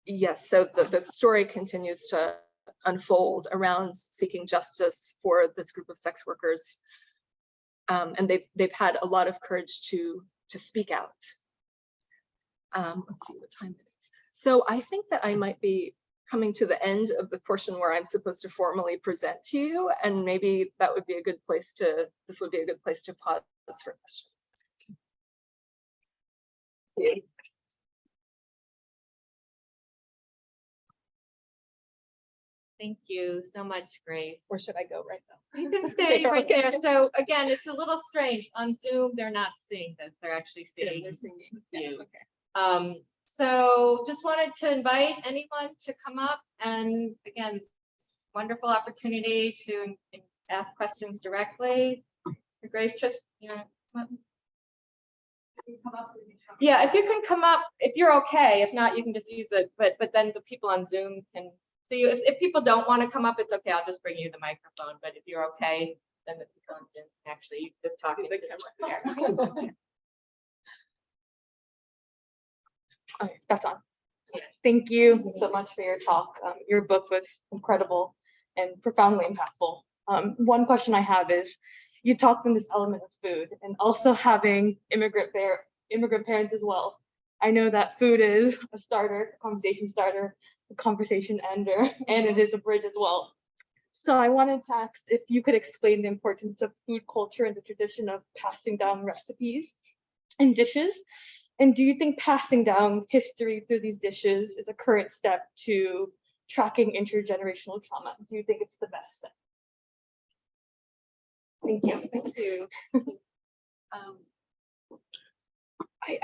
yes, so the story continues to unfold around seeking justice for this group of sex workers, and they've had a lot of courage to speak out. Let's see what time it is. So I think that I might be coming to the end of the portion where I'm supposed to formally present to you, and maybe that would be a good place to, this would be a good place to pause for questions. Thank you so much, Grace. Where should I go right now? You can stay right there. So again, it's a little strange. On Zoom, they're not seeing this. They're actually seeing They're singing. you. Okay. So just wanted to invite anyone to come up, and again, it's a wonderful opportunity to ask questions directly. Grace, just, you know, yeah, if you can come up, if you're okay. If not, you can just use it, but then the people on Zoom can see you. If people don't want to come up, it's okay. I'll just bring you the microphone, but if you're okay, then the people on Zoom can actually just talk to the camera. Okay, that's on. Thank you so much for your talk. Your book was incredible and profoundly impactful. One question I have is, you talked in this element of food and also having immigrant parents as well. I know that food is a starter, a conversation ender, and it is a bridge as well. So I wanted to ask if you could explain the importance of food culture and the tradition of passing down recipes and dishes. And do you think passing down history through these dishes is a current step to tracking intergenerational trauma? Do you think it's the best step? Thank you. Thank you.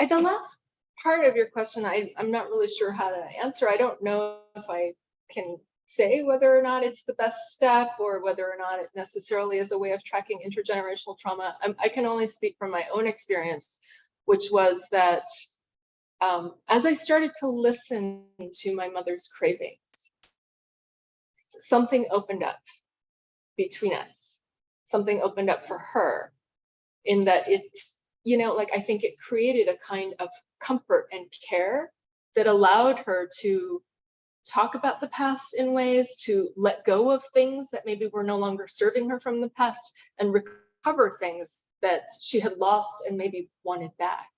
The last part of your question, I'm not really sure how to answer. I don't know if I can say whether or not it's the best step or whether or not it necessarily is a way of tracking intergenerational trauma. I can only speak from my own experience, which was that as I started to listen to my mother's cravings, something opened up between us. Something opened up for her in that it's, you know, like I think it created a kind of comfort and care that allowed her to talk about the past in ways, to let go of things that maybe were no longer serving her from the past and recover things that she had lost and maybe wanted back.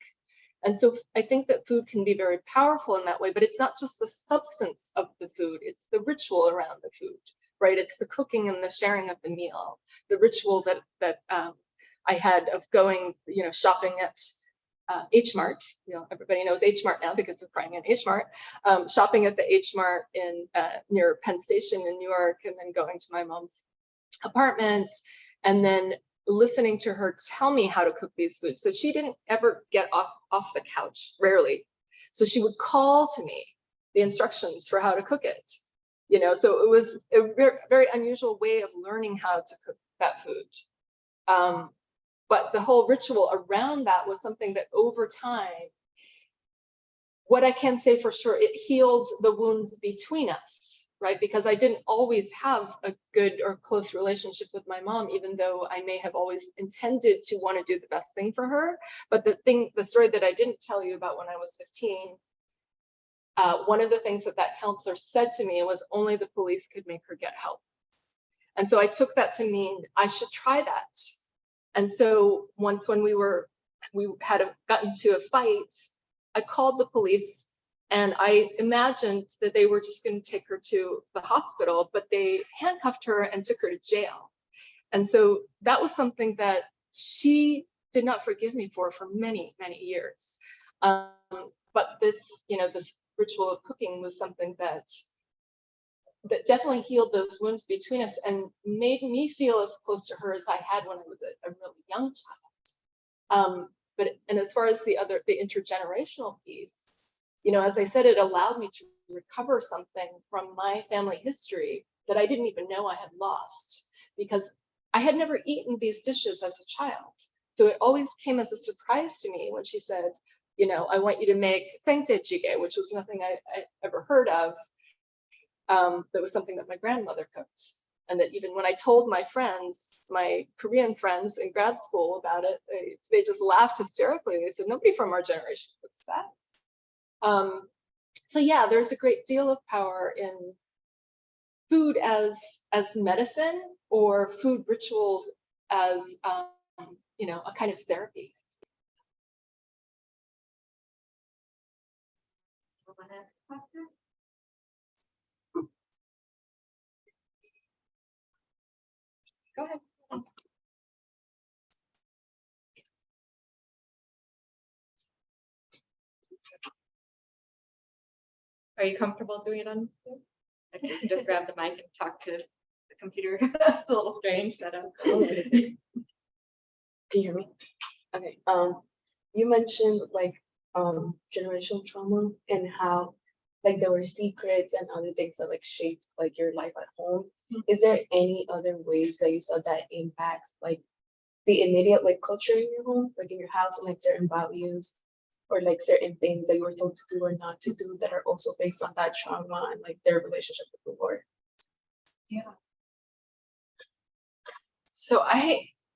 And so I think that food can be very powerful in that way, but it's not just the substance of the food, it's the ritual around the food, right? It's the cooking and the sharing of the meal, the ritual that I had of going, you know, shopping at H Mart. You know, everybody knows H Mart now because of crying in H Mart. Shopping at the H Mart in near Penn Station in New York, and then going to my mom's apartment, and then listening to her tell me how to cook these foods. So she didn't ever get off the couch, rarely. So she would call to me the instructions for how to cook it. You know, so it was a very, very unusual way of learning how to cook that food. But the whole ritual around that was something that over time, what I can say for sure, it healed the wounds between us, right? Because I didn't always have a good or close relationship with my mom, even though I may have always intended to want to do the best thing for her. But the story that I didn't tell you about when I was 15, one of the things that counselor said to me was only the police could make her get help. And so I took that to mean I should try that. And so once when we had gotten to a fight, I called the police and I imagined that they were just going to take her to the hospital, but they handcuffed her and took her to jail. And so that was something that she did not forgive me for many, many years. But this, you know, this ritual of cooking was something that definitely healed those wounds between us and made me feel as close to her as I had when I was a really young child. And as far as the intergenerational piece, you know, as I said, it allowed me to recover something from my family history that I didn't even know I had lost, because I had never eaten these dishes as a child. So it always came as a surprise to me when she said, you know, I want you to make sengte jjigae, which was nothing I ever heard of. That was something that my grandmother cooked. And that even when I told my friends, my Korean friends in grad school about it, they just laughed hysterically. They said, nobody from our generation cooks that. So yeah, there's a great deal of power in food as medicine, or food rituals as, you know, a kind of therapy. Want to ask a question? Go ahead. Are you comfortable doing it on? Zoom? Okay, you can just grab the mic and talk to the computer. It's a little strange setup. Can you hear me? Okay, you mentioned like generational trauma and how like there were secrets and other things that like shaped like your life at home. Is there any other ways that you saw that impacts like the immediate like culture in your home, like in your house, and like certain values or like certain things that you were told to do or not to do that are also based on that trauma and like their relationship with the war? So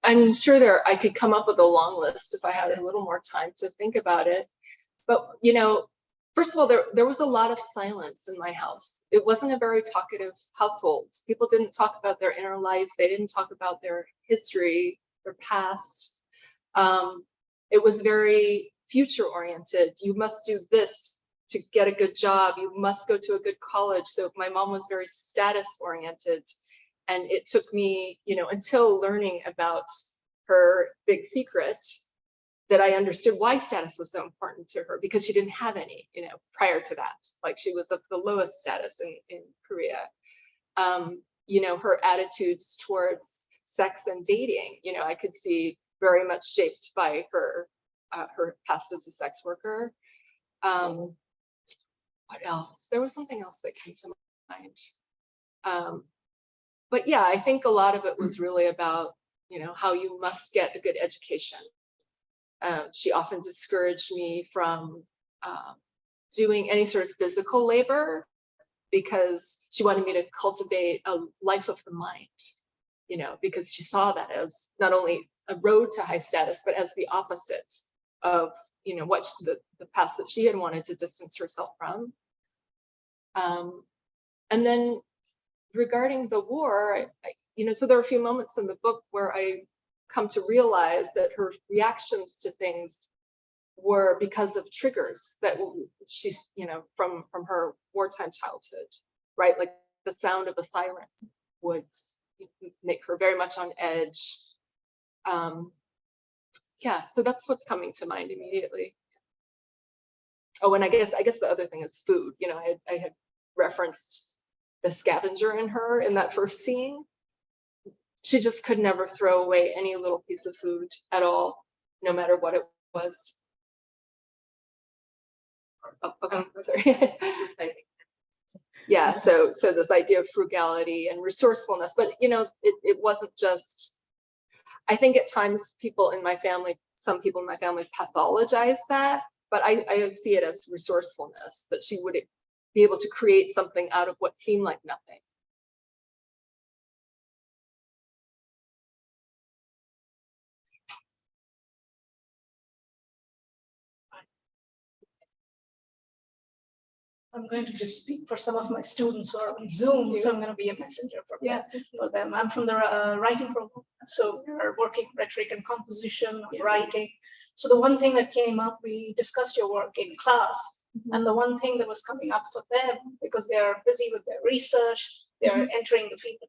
I'm sure I could come up with a long list if I had a little more time to think about it. But, you know, first of all, there was a lot of silence in my house. It wasn't a very talkative household. People didn't talk about their inner life. They didn't talk about their history, their past. It was very future oriented. You must do this to get a good job. You must go to a good college. So my mom was very status oriented. And it took me, you know, until learning about her big secret that I understood why status was so important to her, because she didn't have any, you know, prior to that. Like she was of the lowest status in Korea. You know, her attitudes towards sex and dating, you know, I could see very much shaped by her past as a sex worker. What else? There was something else that came to mind. But yeah, I think a lot of it was really about, you know, how you must get a good education. She often discouraged me from doing any sort of physical labor because she wanted me to cultivate a life of the mind, you know, because she saw that as not only a road to high status, but as the opposite of, you know, what the past that she had wanted to distance herself from. And then regarding the war, you know, so there are a few moments in the book where I come to realize that her reactions to things were because of triggers that she's, you know, from her wartime childhood, right? Like the sound of a siren would make her very much on edge. Yeah, so that's what's coming to mind immediately. Oh, and I guess the other thing is food. You know, I had referenced the scavenger in her in that first scene. She just could never throw away any little piece of food at all, no matter what it was. Oh, okay, sorry. Yeah, so this idea of frugality and resourcefulness, but you know, it wasn't just, I think at times people in my family, some people in my family pathologize that, but I see it as resourcefulness, that she would be able to create something out of what seemed like nothing. I'm going to just speak for some of my students who are on Zoom, so I'm going to be a messenger for them. I'm from the writing program, so we're working rhetoric and composition, writing. So the one thing that came up, we discussed your work in class, and the one thing that was coming up for them, because they're busy with their research, they're entering the field of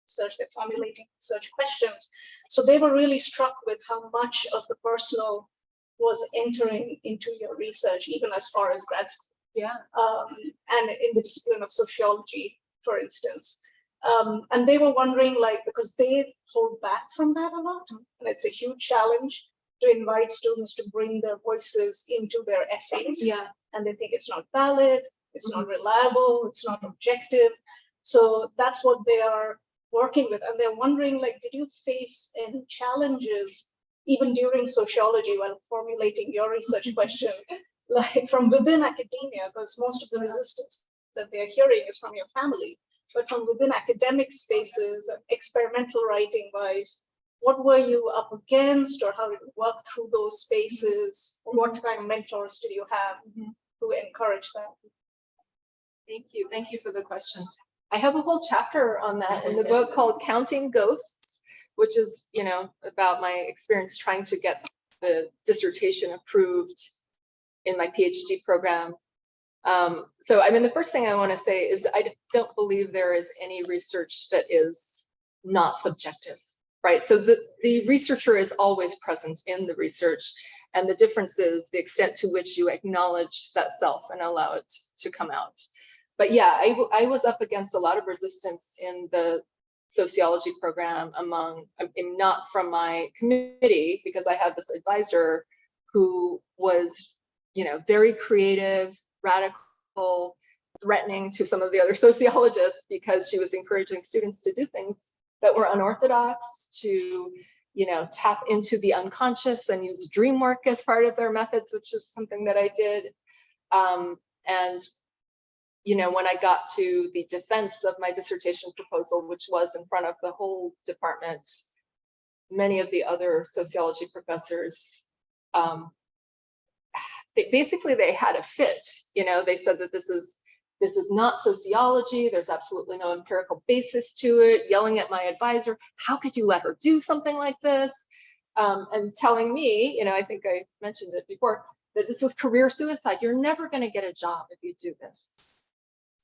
research, they're formulating research questions. So they were really struck with how much of the personal was entering into your research, even as far as grad school. Yeah. And in the discipline of sociology, for instance. And they were wondering, like, because they hold back from that a lot, and it's a huge challenge to invite students to bring their voices into their essays. Yeah. And they think it's not valid, it's not reliable, it's not objective. So that's what they are working with. And they're wondering, like, did you face any challenges even during sociology while formulating your research question? Like from within academia, because most of the resistance that they're hearing is from your family, but from within academic spaces and experimental writing wise, what were you up against, or how did you work through those spaces? Or what kind of mentors did you have who encourage that? Thank you for the question. I have a whole chapter on that in the book called Counting Ghosts, which is, you know, about my experience trying to get the dissertation approved in my PhD program. So I mean, the first thing I want to say is I don't believe there is any research that is not subjective. right? So the researcher is always present in the research, and the difference is the extent to which you acknowledge that self and allow it to come out. But yeah, I was up against a lot of resistance in the sociology program among, not from my committee, because I had this advisor who was, very creative, radical, threatening to some of the other sociologists because she was encouraging students to do things that were unorthodox, to tap into the unconscious and use dream work as part of their methods, which is something that I did. And when I got to the defense of my dissertation proposal, which was in front of the whole department, many of the other sociology professors, they had a fit. They said that this is not sociology. There's absolutely no empirical basis to it. Yelling at my advisor, how could you let her do something like this? And telling me, I think I mentioned it before, that this was career suicide. You're never going to get a job if you do this.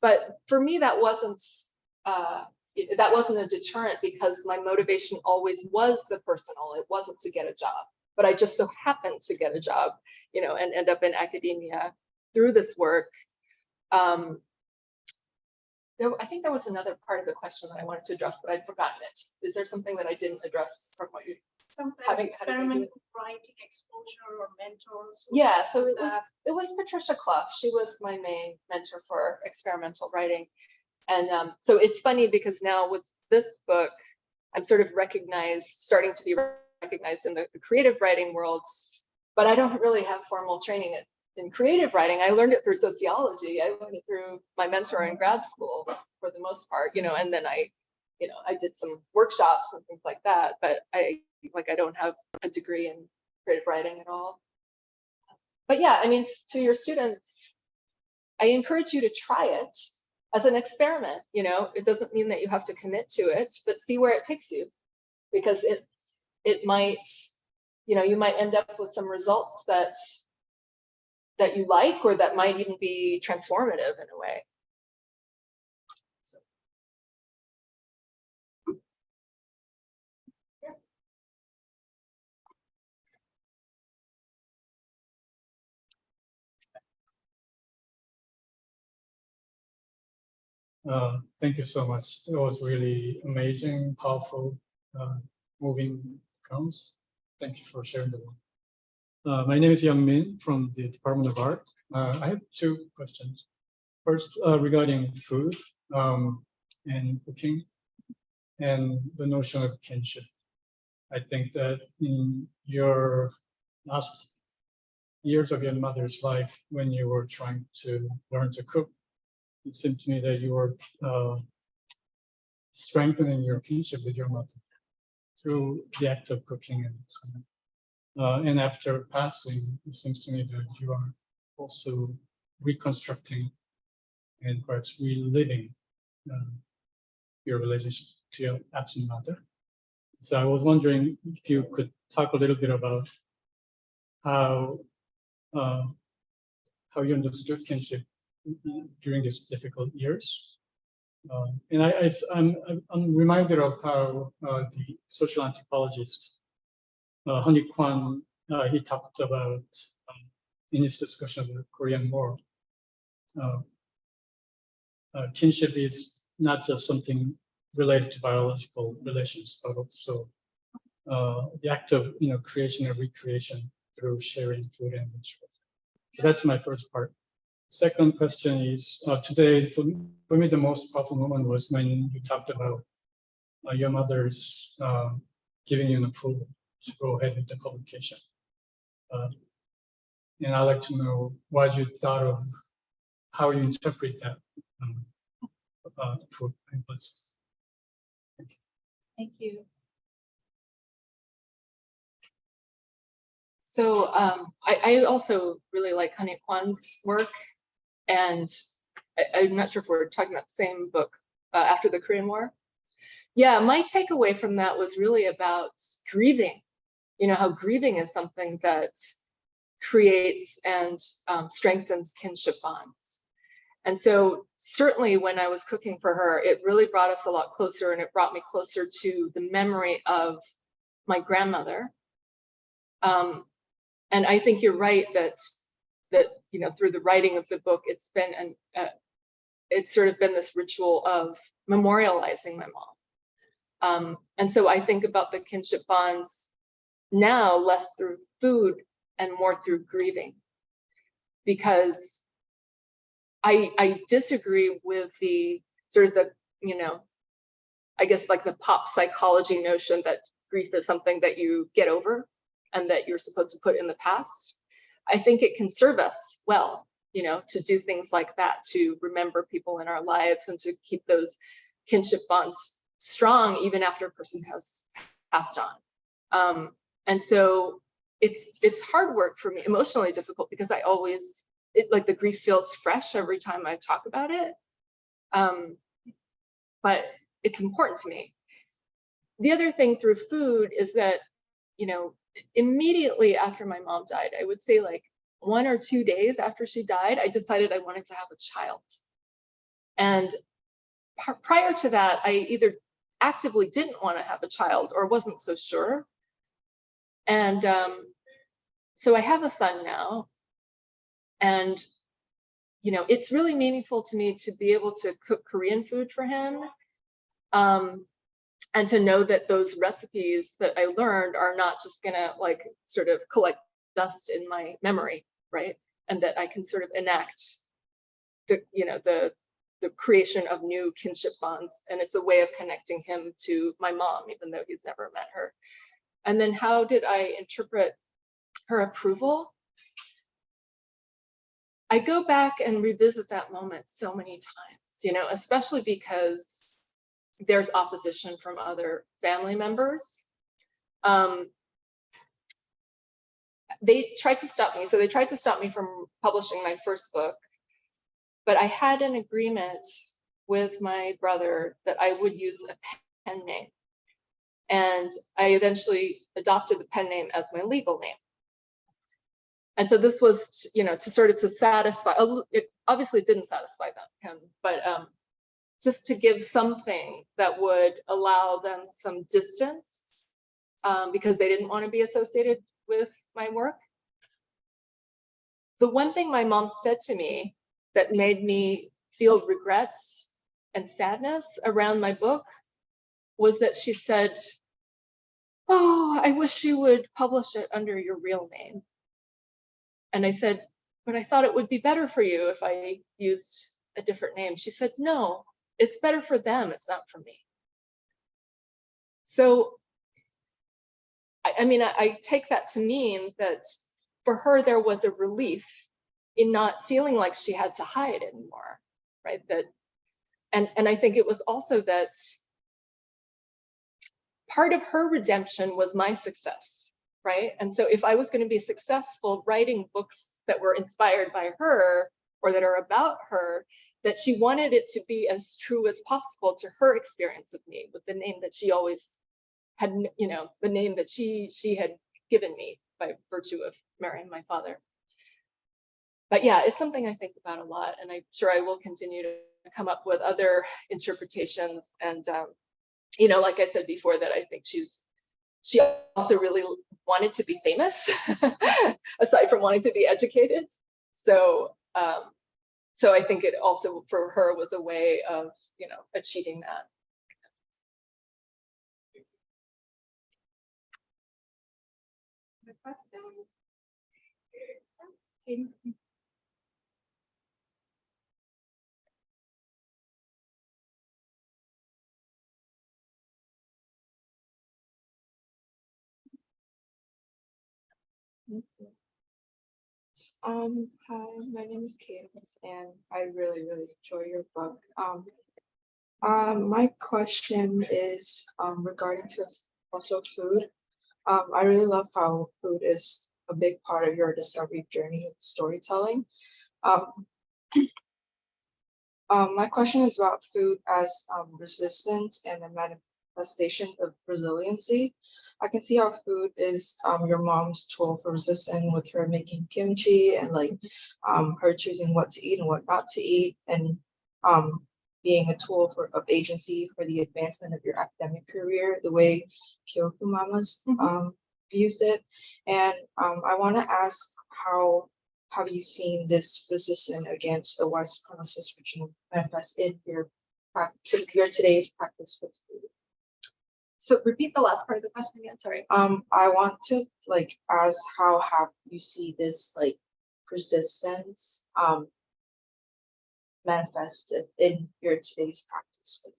But for me, that wasn't a deterrent, because my motivation always was the personal. It wasn't to get a job, but I just so happened to get a job, and end up in academia through this work. I think there was another part of the question that I wanted to address, but I'd forgotten it. Is there something that I didn't address from what you? Some kind of Having- experimental writing exposure or mentors? or Yeah, so something like that? it was Patricia Clough. She was my main mentor for experimental writing. And so it's funny because now with this book, I'm sort of starting to be recognized in the creative writing worlds, but I don't really have formal training in creative writing. I learned it through sociology. I learned it through my mentor in grad school for the most part, and then I did some workshops and things like that, but I don't have a degree in creative writing at all. But yeah, to your students, I encourage you to try it as an experiment. It doesn't mean that you have to commit to it, but see where it takes you, because it might, you might end up with some results that you like, or that might even be transformative in a way. So. Thank you so much. It was really amazing, powerful, moving accounts. Thank you for sharing the one. My name is Young Min from the Department of Art. I have two questions. First, regarding food and cooking and the notion of kinship. I think that in your last years of your mother's life, when you were trying to learn to cook, it seemed to me that you were strengthening your kinship with your mother through the act of cooking. And after passing, it seems to me that you are also reconstructing and perhaps reliving your relationship to your absent mother. So I was wondering if you could talk a little bit about how you understood kinship during these difficult years. And I'm reminded of how the social anthropologist Honey Kwan, he talked about in his discussion of the Korean War. Kinship is not just something related to biological relations, but also the act of creation and recreation through sharing food and vegetables. So that's my first part. Second question is, today, for me, the most powerful moment was when you talked about your mother's giving you an approval to go ahead with the publication. And I'd like to know what you thought of, how you interpret that approval and blessing. Thank you. Thank you. So I also really like Honey Kwan's work, and I'm not sure if we're talking about the same book, After the Korean War. Yeah, my takeaway from that was really about grieving, how grieving is something that creates and strengthens kinship bonds. And so certainly when I was cooking for her, it really brought us a lot closer, and it brought me closer to the memory of my grandmother. And I think you're right that you know, through the writing of the book, it's been it's sort of been this ritual of memorializing my mom. And so I think about the kinship bonds now less through food and more through grieving, because I disagree with the sort of the, you know, I guess like the pop psychology notion that grief is something that you get over and that you're supposed to put in the past. I think it can serve us well, you know, to do things like that, to remember people in our lives and to keep those kinship bonds strong even after a person has passed on. And so it's hard work for me, emotionally difficult, because I always, like the grief feels fresh every time I talk about it. But it's important to me. The other thing through food is that, you know, immediately after my mom died, I would say like 1 or 2 days after she died, I decided I wanted to have a child. And prior to that, I either actively didn't want to have a child or wasn't so sure. And so I have a son now. And, you know, it's really meaningful to me to be able to cook Korean food for him. And to know that those recipes that I learned are not just gonna like sort of collect dust in my memory, right? And that I can sort of enact the, you know, the creation of new kinship bonds. And it's a way of connecting him to my mom, even though he's never met her. And then how did I interpret her approval? I go back and revisit that moment so many times, you know, especially because there's opposition from other family members. They tried to stop me. So they tried to stop me from publishing my first book, but I had an agreement with my brother that I would use a pen name. And I eventually adopted the pen name as my legal name. And so this was, you know, to sort of to satisfy, it obviously didn't satisfy him, but just to give something that would allow them some distance, because they didn't want to be associated with my work. The one thing my mom said to me that made me feel regrets and sadness around my book was that she said, "Oh, I wish you would publish it under your real name." And I said, "But I thought it would be better for you if I used a different name." She said, "No, it's better for them, it's not for me." So, I mean, I take that to mean that for her, there was a relief in not feeling like she had to hide anymore, right? That, and I think it was also that part of her redemption was my success, right? And so if I was going to be successful writing books that were inspired by her or that are about her, that she wanted it to be as true as possible to her experience of me, with the name that she always had, you know, the name that she had given me by virtue of marrying my father. But yeah, it's something I think about a lot, and I'm sure I will continue to come up with other interpretations. And you know, like I said before, that I think she also really wanted to be famous, aside from wanting to be educated. So so I think it also for her was a way of, you know, achieving that. Other questions? Hi, my name is Cadence, and I really enjoy your book. My question is regarding to also food. I really love how food is a big part of your discovery journey and storytelling. My question is about food as resistance and a manifestation of resiliency. I can see how food is your mom's tool for resistance with her making kimchi and like her choosing what to eat and what not to eat, and being a tool of agency for the advancement of your academic career, the way Kyoku Mama's used it. And I want to ask, how have you seen this resistance against a white supremacist regime manifest in your today's practice with food? So repeat the last part of the question again, sorry. I want to like ask, how have you see this like resistance manifested in your today's practice with?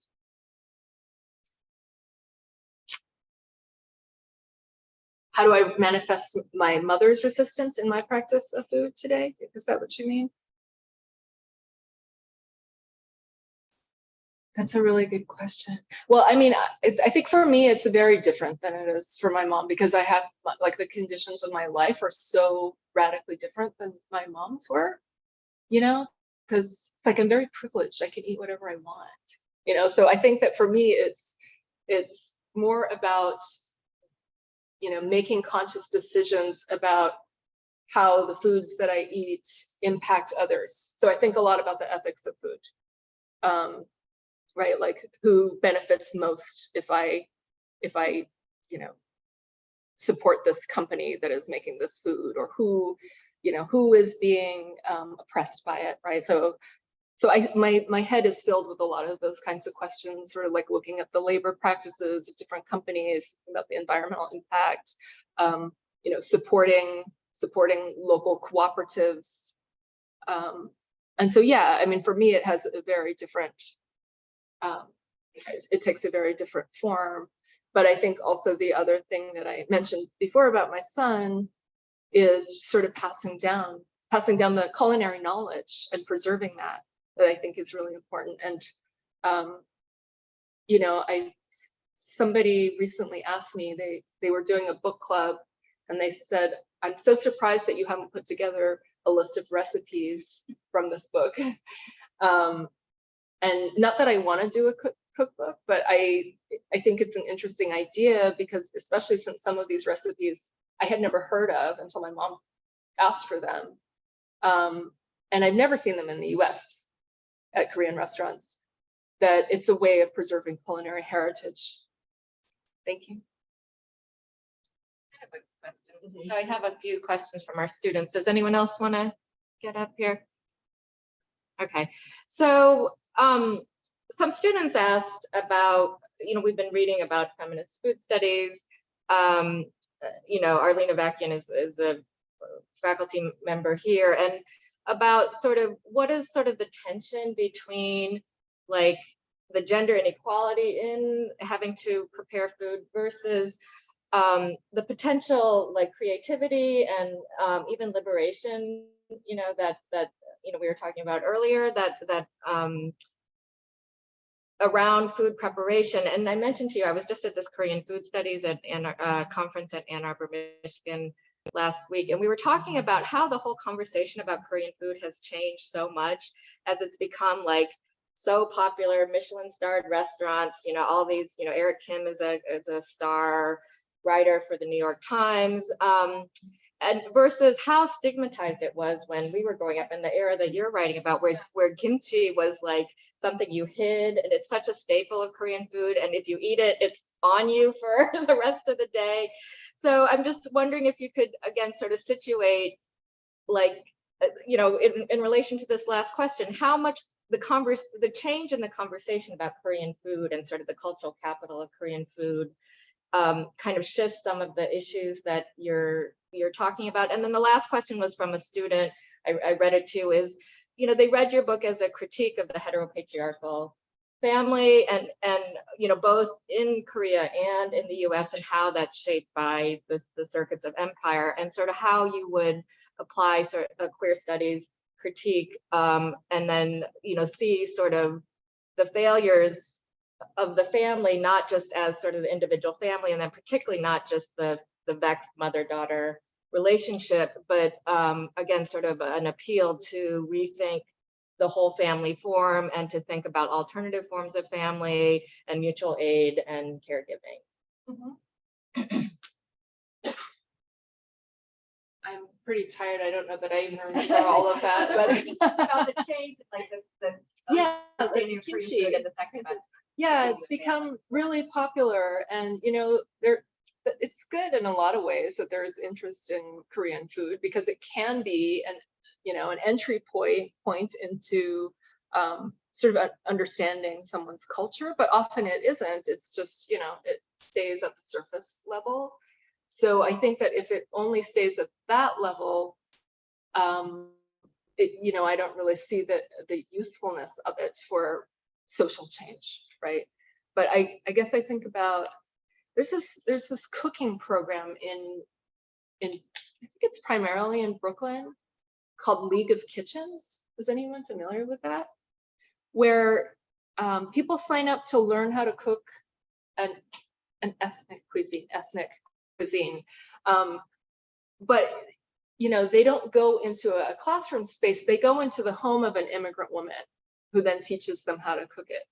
How do I manifest my mother's resistance in my practice of food today? Is that what you mean? That's a really good question. Well, I mean, I think for me, it's very different than it is for my mom, because I have like the conditions of my life are so radically different than my mom's were, you know, because it's like I'm very privileged. I can eat whatever I want, you know. So I think that for me, it's more about, you know, making conscious decisions about how the foods that I eat impact others. So I think a lot about the ethics of food. Right, like who benefits most if I, you know, support this company that is making this food, or who, you know, who is being oppressed by it, right? So my head is filled with a lot of those kinds of questions, sort of like looking at the labor practices of different companies, about the environmental impact, you know, supporting local cooperatives, and so yeah, I mean, for me, it has a very different. It takes a very different form. But I think also the other thing that I mentioned before about my son is sort of passing down the culinary knowledge and preserving that I think is really important. And you know, somebody recently asked me, they were doing a book club, and they said, I'm so surprised that you haven't put together a list of recipes from this book. And not that I want to do a cookbook, but I think it's an interesting idea, because especially since some of these recipes I had never heard of until my mom asked for them. And I've never seen them in the US at Korean restaurants, that it's a way of preserving culinary heritage. Thank you. I have a question. So I have a few questions from our students. Does anyone else want to get up here? Okay, so some students asked about, you know, we've been reading about feminist food studies. You know, Arlene Avakian is a faculty member here, and about sort of what is sort of the tension between like the gender inequality in having to prepare food versus the potential like creativity and even liberation, you know, that you know we were talking about earlier, that around food preparation. And I mentioned to you, I was just at this Korean food studies at conference at Ann Arbor, Michigan last week, and we were talking about how the whole conversation about Korean food has changed so much as it's become like so popular, Michelin starred restaurants, you know, all these, you know, Eric Kim is a star writer for the New York Times, and versus how stigmatized it was when we were growing up in the era that you're writing about, where kimchi was like something you hid, and it's such a staple of Korean food, and if you eat it, it's on you for the rest of the day. So I'm just wondering if you could again sort of situate, like, you know, in relation to this last question, how much the change in the conversation about Korean food and sort of the cultural capital of Korean food kind of shifts some of the issues that you're talking about. And then the last question was from a student, I read it too, is, you know, they read your book as a critique of the heteropatriarchal family, and you know, both in Korea and in the US, and how that's shaped by the circuits of empire, and sort of how you would apply sort of a queer studies critique, and then, you know, see sort of the failures of the family, not just as sort of the individual family, and then particularly not just the vexed mother-daughter relationship, but again, sort of an appeal to rethink the whole family form, and to think about alternative forms of family and mutual aid and caregiving. I'm pretty tired. I don't know that I even remember all of that, but About the change, like the. yeah, the understanding of Korean kimchi. food in the second batch. Yeah, it's become really popular, and you know, it's good in a lot of ways that there's interest in Korean food because it can be an entry point into sort of understanding someone's culture, but often it isn't. It's just, it stays at the surface level. So I think that if it only stays at that level, I don't really see the usefulness of it for social change, right? But I guess I think about there's this cooking program in I think it's primarily in Brooklyn called League of Kitchens. Is anyone familiar with that? Where people sign up to learn how to cook an ethnic cuisine. But they don't go into a classroom space. They go into the home of an immigrant woman who then teaches them how to cook it.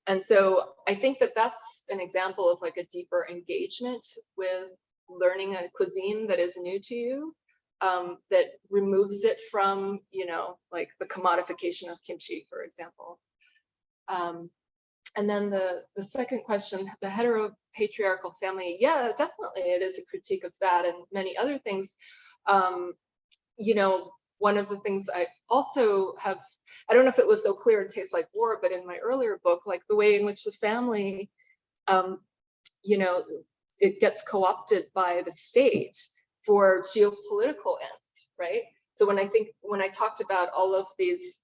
And so I think that that's an example of like a deeper engagement with learning a cuisine that is new to you, that removes it from, like the commodification of kimchi, for example. And then the second question, the heteropatriarchal family, yeah, definitely it is a critique of that and many other things. One of the things I also have, I don't know if it was so clear in Tastes Like War, but in my earlier book, like the way in which the family, it gets co-opted by the state for geopolitical ends, right? So when I talked about all of these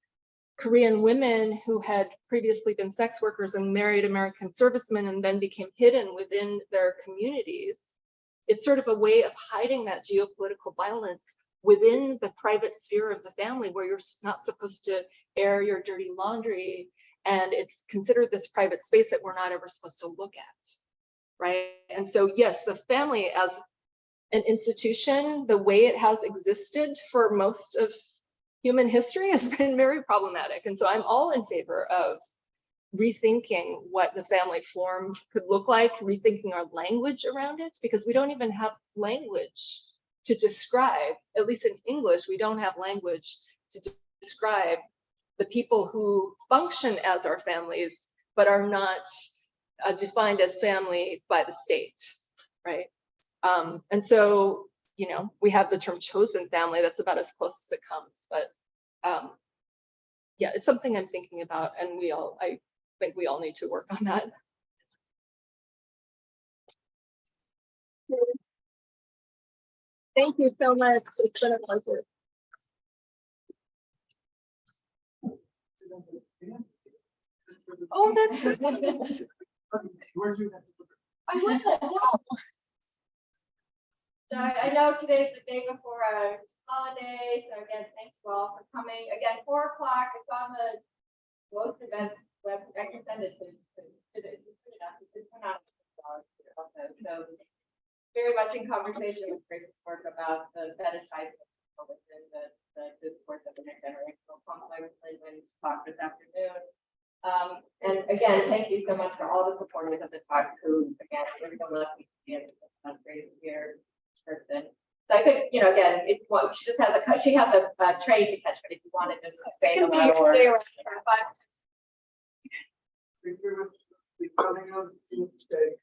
Korean women who had previously been sex workers and married American servicemen and then became hidden within their communities, it's sort of a way of hiding that geopolitical violence within the private sphere of the family where you're not supposed to air your dirty laundry, and it's considered this private space that we're not ever supposed to look at, right? And so yes, the family as an institution, the way it has existed for most of human history has been very problematic. And so I'm all in favor of rethinking what the family form could look like, rethinking our language around it, because we don't even have language to describe, at least in English, we don't have language to describe the people who function as our families, but are not defined as family by the state, right? And so, we have the term chosen family, that's about as close as it comes, but yeah, it's something I'm thinking about, and I think we all need to work on that. Thank you so much. It's been a pleasure. Oh, that's right. I wasn't. So I know today's the day before a holiday, so again, thank you all for coming. Again, 4 o'clock, it's on the most events web. I can send it to so very much in conversation with Greg Work about the fetishizing within the discourse of the intergenerational conflict when talk this afternoon. And again, thank you so much for all the supporters of the talk who, again, we're so lucky to be able to great here person. So I think, again, she just has she has a train to catch, but if you wanted to say hello or. Thank you for coming on the team today.